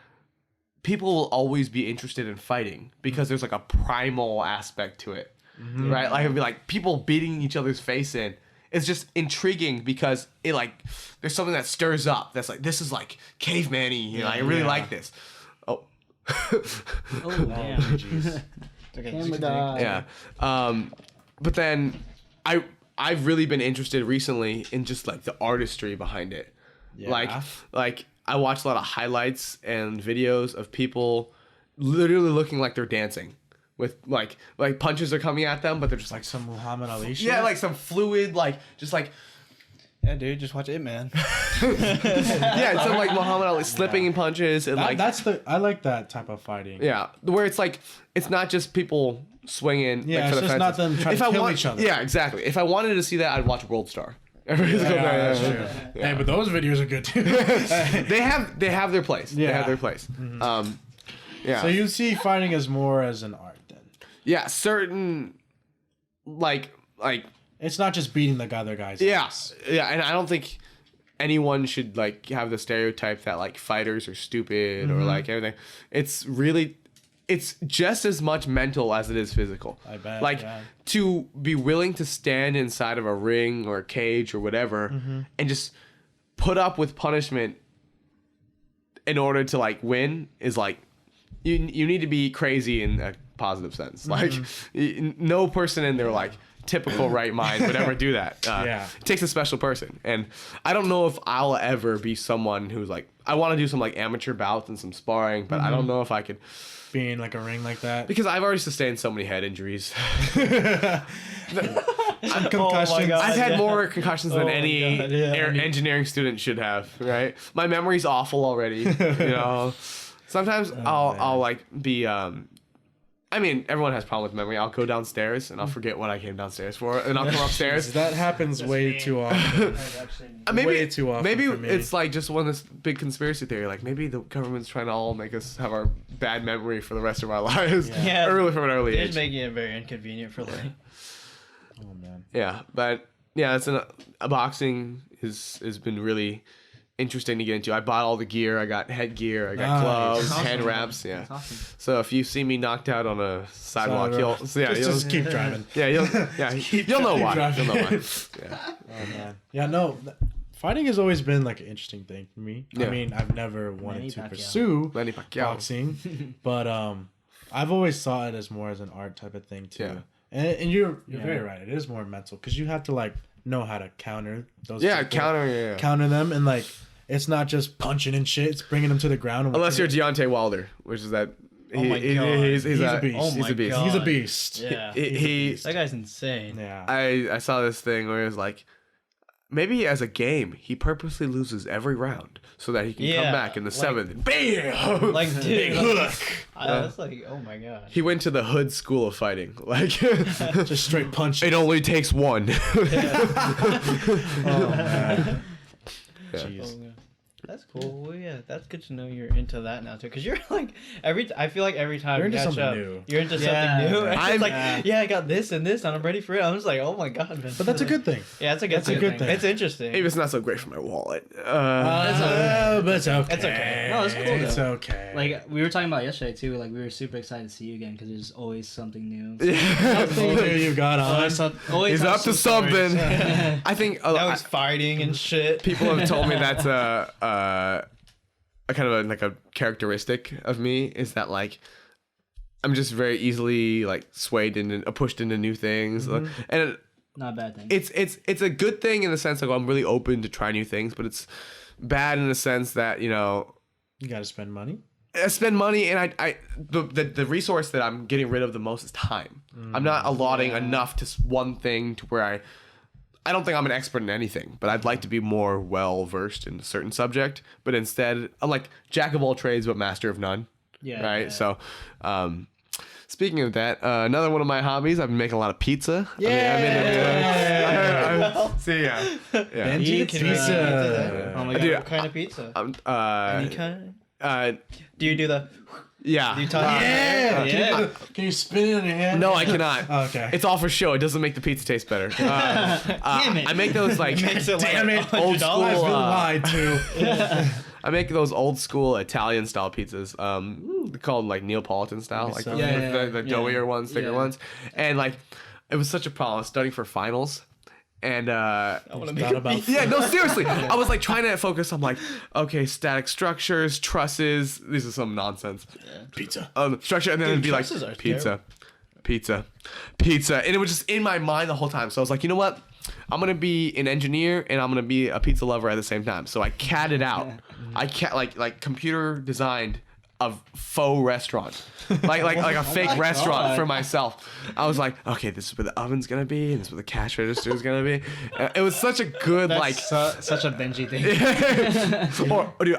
people will always be interested in fighting because there's like a primal aspect to it, right? Like it'd be like people beating each other's face in. It's just intriguing because it like there's something that stirs up. That's like this is like caveman-y. You know, I really like this. Oh, Oh damn. Jeez. Camera guy. yeah. But then I've really been interested recently in just like the artistry behind it. Yeah. Like I watch a lot of highlights and videos of people literally looking like they're dancing with like punches are coming at them, but they're just Like like some Muhammad Ali shit? yeah, like some fluid, like just like Yeah, dude, just watch it, man. yeah, some like Muhammad Ali slipping in punches and like I like that type of fighting. yeah, where it's like it's not just people swinging. Yeah, like, for it's the just not fences. them trying If to I kill want, each other. Yeah, exactly. If I wanted to see that, I'd watch World Star. Everybody's going, Yeah, that's true. Yeah. Hey, but those videos are good too. They have their place. They Yeah. have their place. Yeah. So you see fighting as more as an art then. Yeah, certain like It's not just beating the other guy's yeah, ass. yeah, and I don't think anyone should like have the stereotype that like fighters are stupid or like everything. It's just as much mental as it is physical. I bet, Like yeah. to be willing to stand inside of a ring or a cage or whatever and just put up with punishment in order to like win is like you need to be crazy in a positive sense. Like no person in their like typical right mind would ever do that. Yeah. It takes a special person. And I don't know if I'll ever be someone who's like I want to do some like amateur bouts and some sparring, but I don't know if I could Being like a ring like that. because I've already sustained so many head injuries. Some concussions. God. I've had more concussions than Oh my any God, yeah. engineering student should have, right? My memory's awful already, you know. Sometimes I'll like be I mean, everyone has problem with memory. I'll go downstairs and I'll forget what I came downstairs for, and I'll come upstairs. That happens way too often. way too often Maybe for me. it's like just one of this big conspiracy theory. Like maybe the government's trying to all make us have our bad memory for the rest of our lives. Yeah. Early from an early They're age. just making it very inconvenient for like. Oh man. Yeah, but yeah, boxing has been really interesting to get into. I bought all the gear. I got headgear. I got Nice. gloves, Awesome. hand wraps. Yeah. That's awesome. So if you see me knocked out on a sidewalk, you'll just keep driving. you'll know why. driving. You'll know why. Yeah. Oh man. Yeah, no. Fighting has always been like an interesting thing for me. Yeah. I mean, I've never wanted Manny to Pacquiao. pursue Lenny Pacquiao. boxing, but I've always saw it as more as an art type of thing too. Yeah. And you're very right. It is more mental because you have to like know how to counter those. Yeah, people, counter. counter them, and like it's not just punching and shit. It's bringing them to the ground. And Unless you're Deontay Wilder, which is that. Oh my God. He's He's a beast. Oh He's my a beast. God. he's a beast. Yeah. He That guy's insane. Yeah. I saw this thing where it was like, maybe as a game, he purposely loses every round so that he can come Yeah, back in the like- seventh. And bam! Like, dude, Big hook. I was like, oh my god. He went to the hood school of fighting. Like, Just straight punch. it only takes one. Oh man. Yeah. Jeez. Oh, yeah. That's cool. Well, yeah, that's good to know you're into that now too. Cause you're like I feel like every time You're you into catch something up, new. you're into Yeah. something new. And I'm- it's like, yeah, I got this and this, and I'm ready for it. I'm just like, oh my god, man. But that's a good thing. Yeah, it's a good That's a thing. good thing. It's interesting. Maybe it's not so great for my wallet. But it's okay. It's okay. No, it's cool, It's though. okay. Like we were talking about yesterday too. Like we were super excited to see you again because there's always something new. something new you got on. Always He's have up to some stories. something. I think That was fighting and shit. people have told me that's a kind of like a characteristic of me is that like I'm just very easily like swayed into pushed into new things, and Not a bad thing. it's a good thing in the sense like I'm really open to try new things, but it's bad in the sense that You got to spend money. I spend money, and the resource that I'm getting rid of the most is time. I'm not allotting enough to one thing to where I don't think I'm an expert in anything, but I'd like to be more well versed in a certain subject. But instead, I'm like jack of all trades but master of none. Yeah. Right. Yeah. So, speaking of that, another one of my hobbies, I've been making a lot of pizza. Benji pizza. Oh my god, Dude, what kind of pizza? Any kind? Do you do the? Yeah. Do you talk? Yeah. Can you spin it on your hand? No, I cannot. Okay. It's all for show. It doesn't make the pizza taste better. Damn it. I make those like Makes it Damn like it. old school. I've been lied to. I make those old school Italian style pizzas. They're called like Neapolitan style, like so. the doughier ones, thicker Yeah. ones. And like, it was such a problem. I was studying for finals, and I want to make Thought a about pizza. yeah, no, seriously. I was like trying to focus on like, okay, static structures, trusses. This is some nonsense. pizza. Structure, and then Dude, it'd be like trusses are pizza, and it was just in my mind the whole time. So I was like, you know what? I'm gonna be an engineer and I'm gonna be a pizza lover at the same time. So I CAD'd it out. I like computer designed a faux restaurant, like a fake restaurant for myself. I was like, okay, this is where the oven's gonna be, and this is where the cash register is gonna be. It was such a good Such a Benji thing. or dude,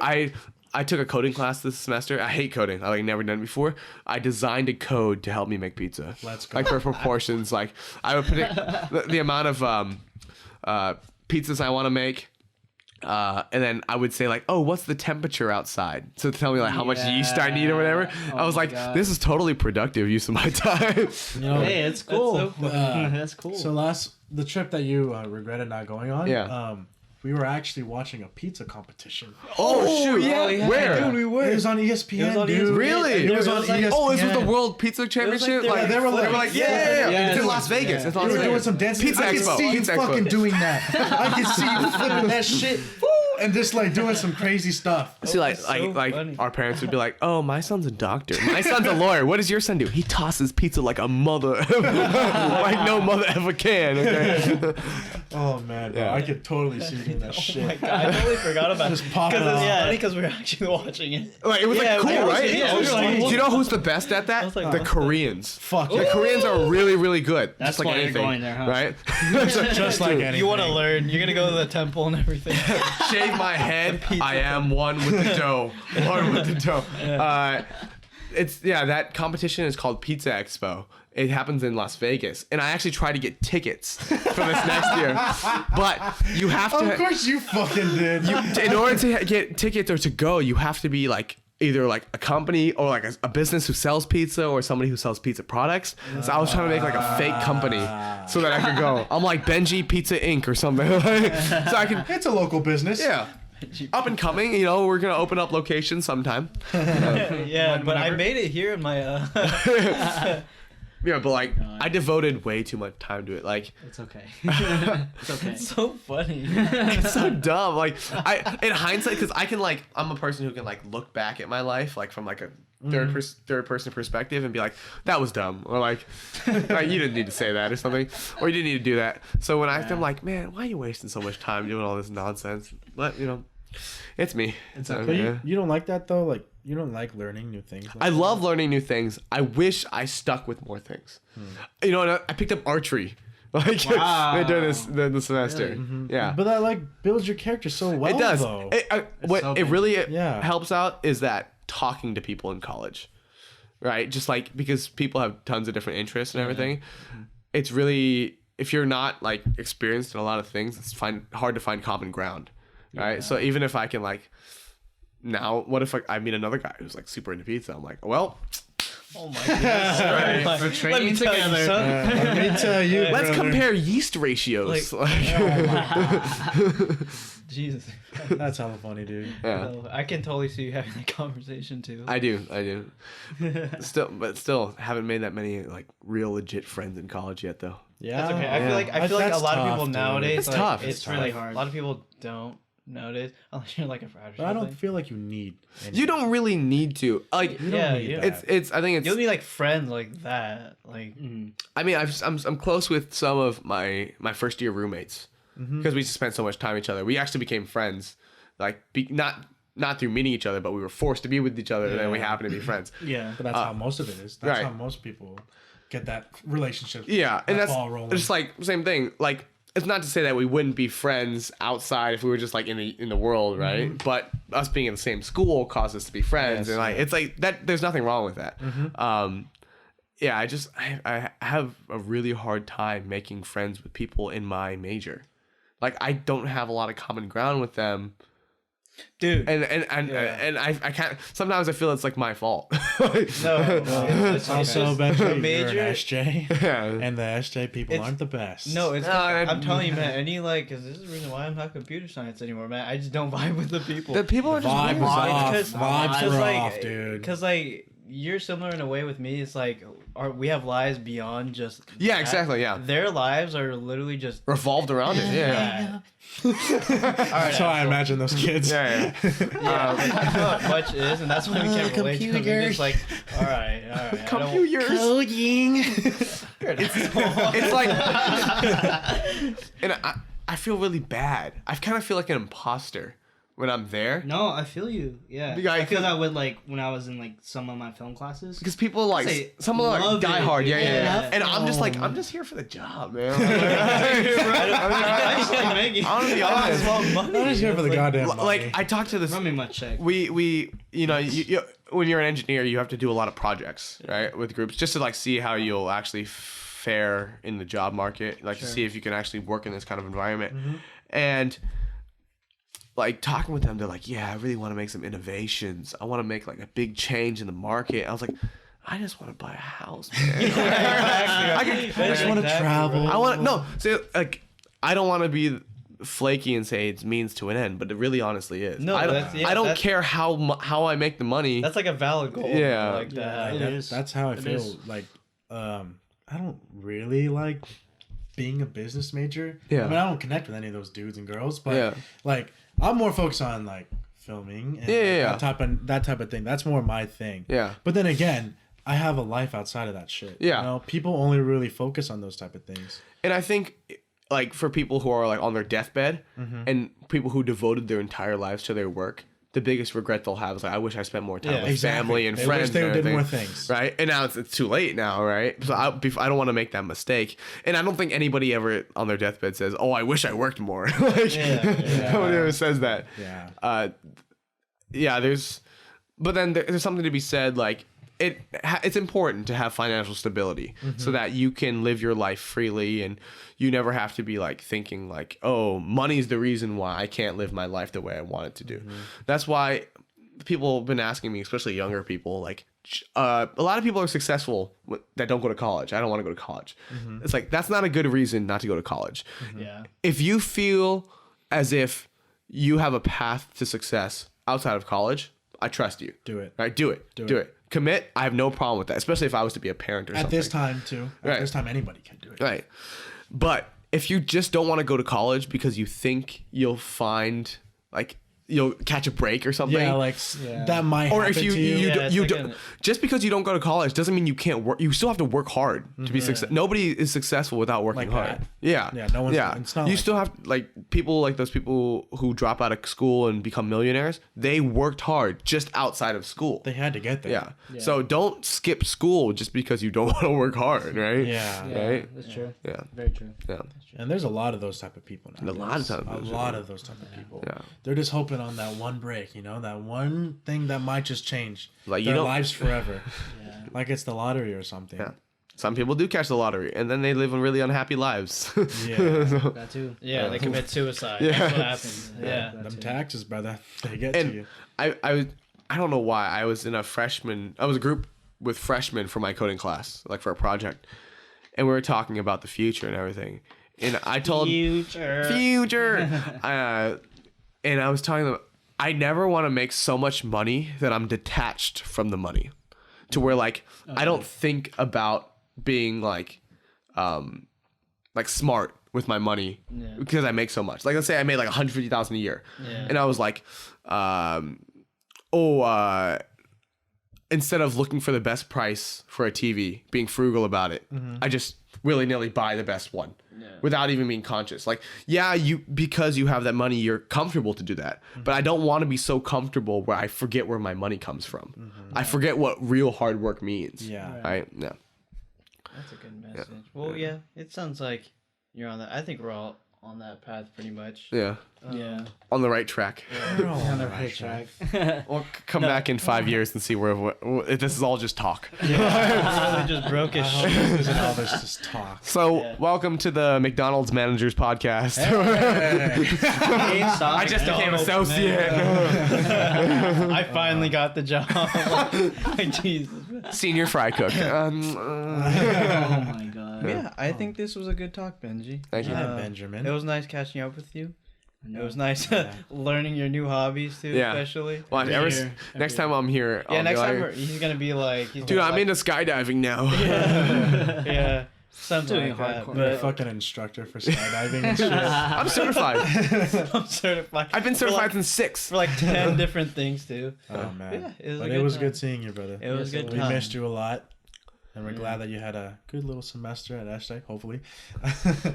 I took a coding class this semester. I hate coding. I like never done it before. I designed a code to help me make pizza. Let's go. Like for proportions, like I would predict the amount of pizzas I want to make. And then I would say like, oh, what's the temperature outside? So to tell me like how much yeast I need or whatever. I was my like, God. this is totally productive use of my time. You know, Hey, it's cool. so funny. That's cool. So the trip that you regretted not going on. Yeah. We were actually watching a pizza competition. Oh shoot! yeah. Where? Dude, we were. It was on ESPN, It was on dude. ESPN. Really? It was on like- ESPN. Oh, this was the World Pizza Championship. like they were like, yeah. It's in dude. Las Vegas. It's They Las were Vegas. doing some dancing. Pizza I Expo. can see you Pizza Expo. fucking doing that. I can see you flipping that shit. Woo, and just like doing some crazy stuff. See, like, That's so funny. our parents would be like, "Oh, my son's a doctor. My son's a lawyer. What does your son do? He tosses pizza like a mother, like no mother ever can." Okay. Oh man, bro, Yeah. I could totally see you doing that Oh shit. my god, I totally forgot about it. Just pop it Because it's off. funny because we were actually watching it. Like it was Yeah, like cool, it was- right? yeah, it was like- Do you know who's the best at that? was like, The Koreans. Fuck The yeah. Koreans are really, really good. That's just like why you're anything, going there, huh? right? Just like anything. You want to learn. You're going to go to the temple and everything. Shave my head. I am one with the dough. One with the dough. That competition is called Pizza Expo. It happens in Las Vegas, and I actually tried to get tickets for this next year, but you have to. Of course you fucking did. In order to get tickets or to go, you have to be like either like a company or like a business who sells pizza or somebody who sells pizza products. So I was trying to make like a fake company so that I could go. I'm like Benji Pizza Inc. or something. So I can. It's a local business. Yeah. Up and coming, you know, we're gonna open up locations sometime. Yeah, but I whenever. made it here in my. Yeah, but like I devoted way too much time to it. Like It's okay. It's okay. It's so funny. it's so dumb. Like in hindsight, because I'm a person who can like look back at my life like from like a third person perspective and be like, that was dumb, or like you didn't need to say that or something, or you didn't need to do that. So when I'm like, man, why are you wasting so much time doing all this nonsense? But you know, it's me. It's So, okay. But yeah. you don't like that though? Like you don't like learning new things? Like I love learning new things. I wish I stuck with more things. You know, and I picked up archery like Wow. during the semester. Really? Yeah. But that like builds your character so well. It does. Though. What so it really Yeah. helps out is that talking to people in college, right? Just like because people have tons of different interests and everything. It's really, if you're not like experienced in a lot of things, it's hard to find common ground, right? So even if I can like, now what if I meet another guy who's like super into pizza? I'm like, well, Oh my goodness. Right. Like, We're let training me tell you, together. son. Let me tell you, let's brother. compare yeast ratios. Jesus. That's hella funny, dude. Yeah. So, I can totally see you having that conversation too. I do. Still haven't made that many like real legit friends in college yet though. Yeah. That's okay. I Yeah. feel like a That's lot of tough, people dude. nowadays. It's like, tough. It's It's really tough. hard. A lot of people don't nowadays unless you're like a frat or But I something. don't feel like you need. Any. You don't really need to like. You don't Yeah, need yeah. that. It's. I think it's. You'll need like friends like that. Like I mean, I'm close with some of my first year roommates because we spent so much time with each other. We actually became friends, like not not through meeting each other, but we were forced to be with each other, and then we happen to be friends. Yeah. But that's how most of it is. That's how most people get that relationship. Yeah, and that's ball rolling. just like same thing. Like, it's not to say that we wouldn't be friends outside if we were just like in the world, right? Mm-hmm. But us being in the same school caused us to be friends, and like it's like that. There's nothing wrong with that. Mm-hmm. Yeah, I have a really hard time making friends with people in my major. Like, I don't have a lot of common ground with them. Dude, and I can't. Sometimes I feel it's like my fault. No, it's also Benji, major you're an SJ, and the SJ people aren't the best. No, it's I'm telling you, man. Because this is the reason why I'm not computer science anymore, man. I just don't vibe with the people. The people are just vibes off, dude. Because like you're similar in a way with me. It's like we have lives beyond just exactly. Yeah, their lives are literally just revolved around it. Yeah. All right, that's how I imagine those kids. That's what much is, and that's why we can't relate to them. It's like, all right. Computers. Coding. It's like, and I feel really bad. I kind of feel like an imposter when I'm there. No, I feel you. Yeah. I feel that with like when I was in like some of my film classes. Because people like some of them like die hard. Yeah. And I'm just like, I'm just here for the job, man. I want to be honest. I'm just here for the goddamn money. Like, I talked to this. Run me my check. We you know, you when you're an engineer, you have to do a lot of projects, right, with groups, just to like see how you'll actually fare in the job market, like to see if you can actually work in this kind of environment. And like talking with them, they're like, yeah, I really want to make some innovations. I want to make like a big change in the market. I was like, I just want to buy a house, man. I just want to travel. I don't want to be flaky and say it's means to an end, but it really honestly is. No, I don't care how I make the money. That's like a valid goal. Yeah, like that. That's how I feel. Like, I don't really like being a business major. Yeah, I mean, I don't connect with any of those dudes and girls, but like, I'm more focused on like filming and that type of thing. That's more my thing. Yeah. But then again, I have a life outside of that shit. Yeah. You know, people only really focus on those type of things. And I think like for people who are like on their deathbed and people who devoted their entire lives to their work, the biggest regret they'll have is like, I wish I spent more time with family and friends. Wish they did more things. Right? And now it's too late now, right? So I don't want to make that mistake. And I don't think anybody ever on their deathbed says, oh, I wish I worked more. Like, nobody ever says that. Yeah. But then there's something to be said, like, it's important to have financial stability so that you can live your life freely and you never have to be like thinking like, oh, money's the reason why I can't live my life the way I want it to do. That's why people have been asking me, especially younger people, like a lot of people are successful that don't go to college. I don't want to go to college. It's like, that's not a good reason not to go to college. Yeah. If you feel as if you have a path to success outside of college, I trust you. Do it. Right? Do it. Commit. I have no problem with that, especially if I was to be a parent or something. At this time, too. At this time, anybody can do it. Right. But if you just don't want to go to college because you think you'll find, like, you'll catch a break or something. Yeah, like that might happen. Or if you don't, just because you don't go to college doesn't mean you can't work. You still have to work hard to be successful. Nobody is successful without working hard. Yeah. No one's. Yeah. It's not you still have like those people who drop out of school and become millionaires. They worked hard just outside of school. They had to get there. Yeah. So don't skip school just because you don't want to work hard, right? Yeah. Right. That's true. Yeah. Very true. Yeah. And there's a lot of those type of people now. A lot of those type of people. Yeah. They're just hoping on that one break, you know, that one thing that might just change like their lives forever. Like it's the lottery or something. Yeah. Some people do catch the lottery and then they live in really unhappy lives. That too. Yeah, they commit suicide. That's what happens. Yeah. Them taxes, brother, they get to you. I don't know why. I was a group with freshmen for my coding class, like for a project. And we were talking about the future and everything. And I told future. And I was telling them, I never want to make so much money that I'm detached from the money, to where like I don't think about being like smart with my money because I make so much. Like let's say I made like $150,000 a year, and I was like, instead of looking for the best price for a TV, being frugal about it, I just willy-nilly buy the best one without even being conscious. Like, yeah, because you have that money, you're comfortable to do that. But I don't want to be so comfortable where I forget where my money comes from. I forget what real hard work means. Yeah. Right? Yeah. That's a good message. Well, yeah, it sounds like you're on that. I think we're all on that path pretty much. Yeah. Yeah. On the right track. We're all On the right track. Or come back in 5 years and see where this is all just talk. Yeah, really just broke his shit. and all this just talk. So, welcome to the McDonald's Managers Podcast. I just became associate. I finally got the job. Jesus. Senior fry cook. Oh my god. Yeah, I think this was a good talk, Benji. Thank you. Yeah, Benjamin. It was nice catching up with you. It was nice learning your new hobbies too, especially. Well, next time I'm here, Yeah, I'll next be time like, he's gonna be like, dude, I'm into skydiving now. yeah, something Doing like that. hardcore. You're a But fucking instructor for skydiving and shit. I'm certified. I'm certified. I've been certified since 6. for like 10 different things too. Oh man. Yeah, But it was good seeing you, brother. It was Yes, good We time. missed you a lot. And we're glad that you had a good little semester at Hashtag, hopefully.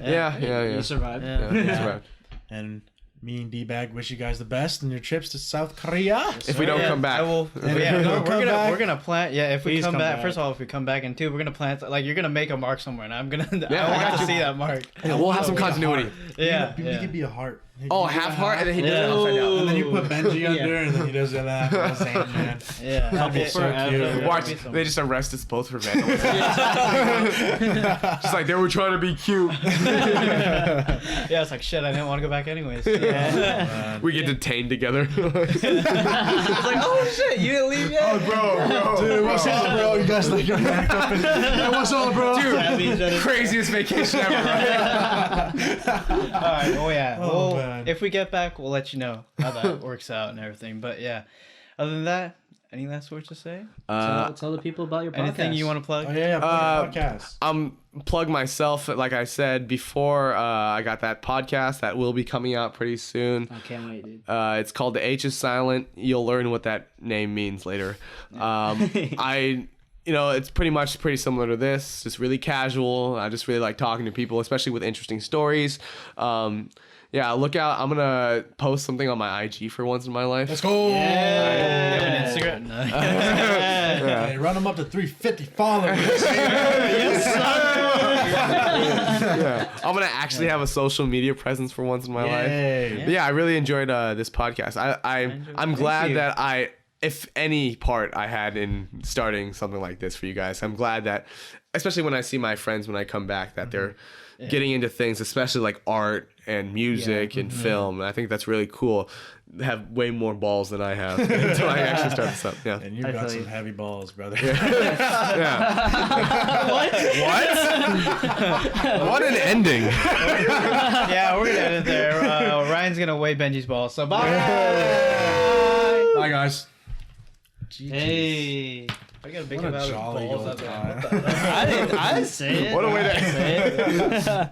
Yeah. You survived. Yeah. Yeah, survived. And me and D-Bag wish you guys the best in your trips to South Korea. If we don't come back. I will. And Yeah, if we no, don't come back- we're gonna plant. Yeah, if we Please come come back, back. first of all, if we come back, and two, we're gonna plant. Like you're gonna make a mark somewhere, and I'm gonna. Yeah, I I want got to you. see that mark. Yeah, we'll have some continuity. Yeah, You yeah. could be a heart. Oh, half heart, and then he does it upside down. And then you put Benji Yeah. under, and then he does that. Same man. Yeah, That'd be Yeah. so Yeah. cute. Yeah. Watch, Be some- they just arrest us both for vandalism. Just like they were trying to be cute. Yeah, it's like shit. I didn't want to go back anyways. Yeah. We get detained together. It's like, oh shit, you didn't leave yet. bro. Dude, what's up, bro? You guys like your makeup and hey, what's up, bro? Dude, craziest vacation ever, right? All right. Oh yeah. Oh, well, man. if we get back, we'll let you know how that works out and everything. But yeah, other than that, any last words to say? Tell the people about your podcast. Anything you want to plug? Oh yeah, podcast. Plug myself, like I said before, I got that podcast that will be coming out pretty soon. I can't wait, dude. It's called The H is Silent. You'll learn what that name means later. It's pretty similar to this, just really casual. I just really like talking to people, especially with interesting stories. Yeah, look out. I'm going to post something on my IG for once in my life. Let's go. You have an Instagram? No. Hey, run them up to 350 followers. Yeah. I'm going to actually have a social media presence for once in my life. Yay. But yeah, I really enjoyed this podcast. I'm glad you. that if any part I had in starting something like this for you guys, I'm glad that, especially when I see my friends when I come back, that they're getting into things, especially like art and music and film. And I think that's really cool. They have way more balls than I have until I actually start this up. Yeah. And you I got feel some you. heavy balls, brother. Yeah. What? What an ending. Yeah, we're gonna end it there. Ryan's gonna weigh Benji's balls. So bye. Bye, guys. Hey. I gotta think What a about jolly balls. old That's time. what the- I didn't say it. What a way to I didn't say it.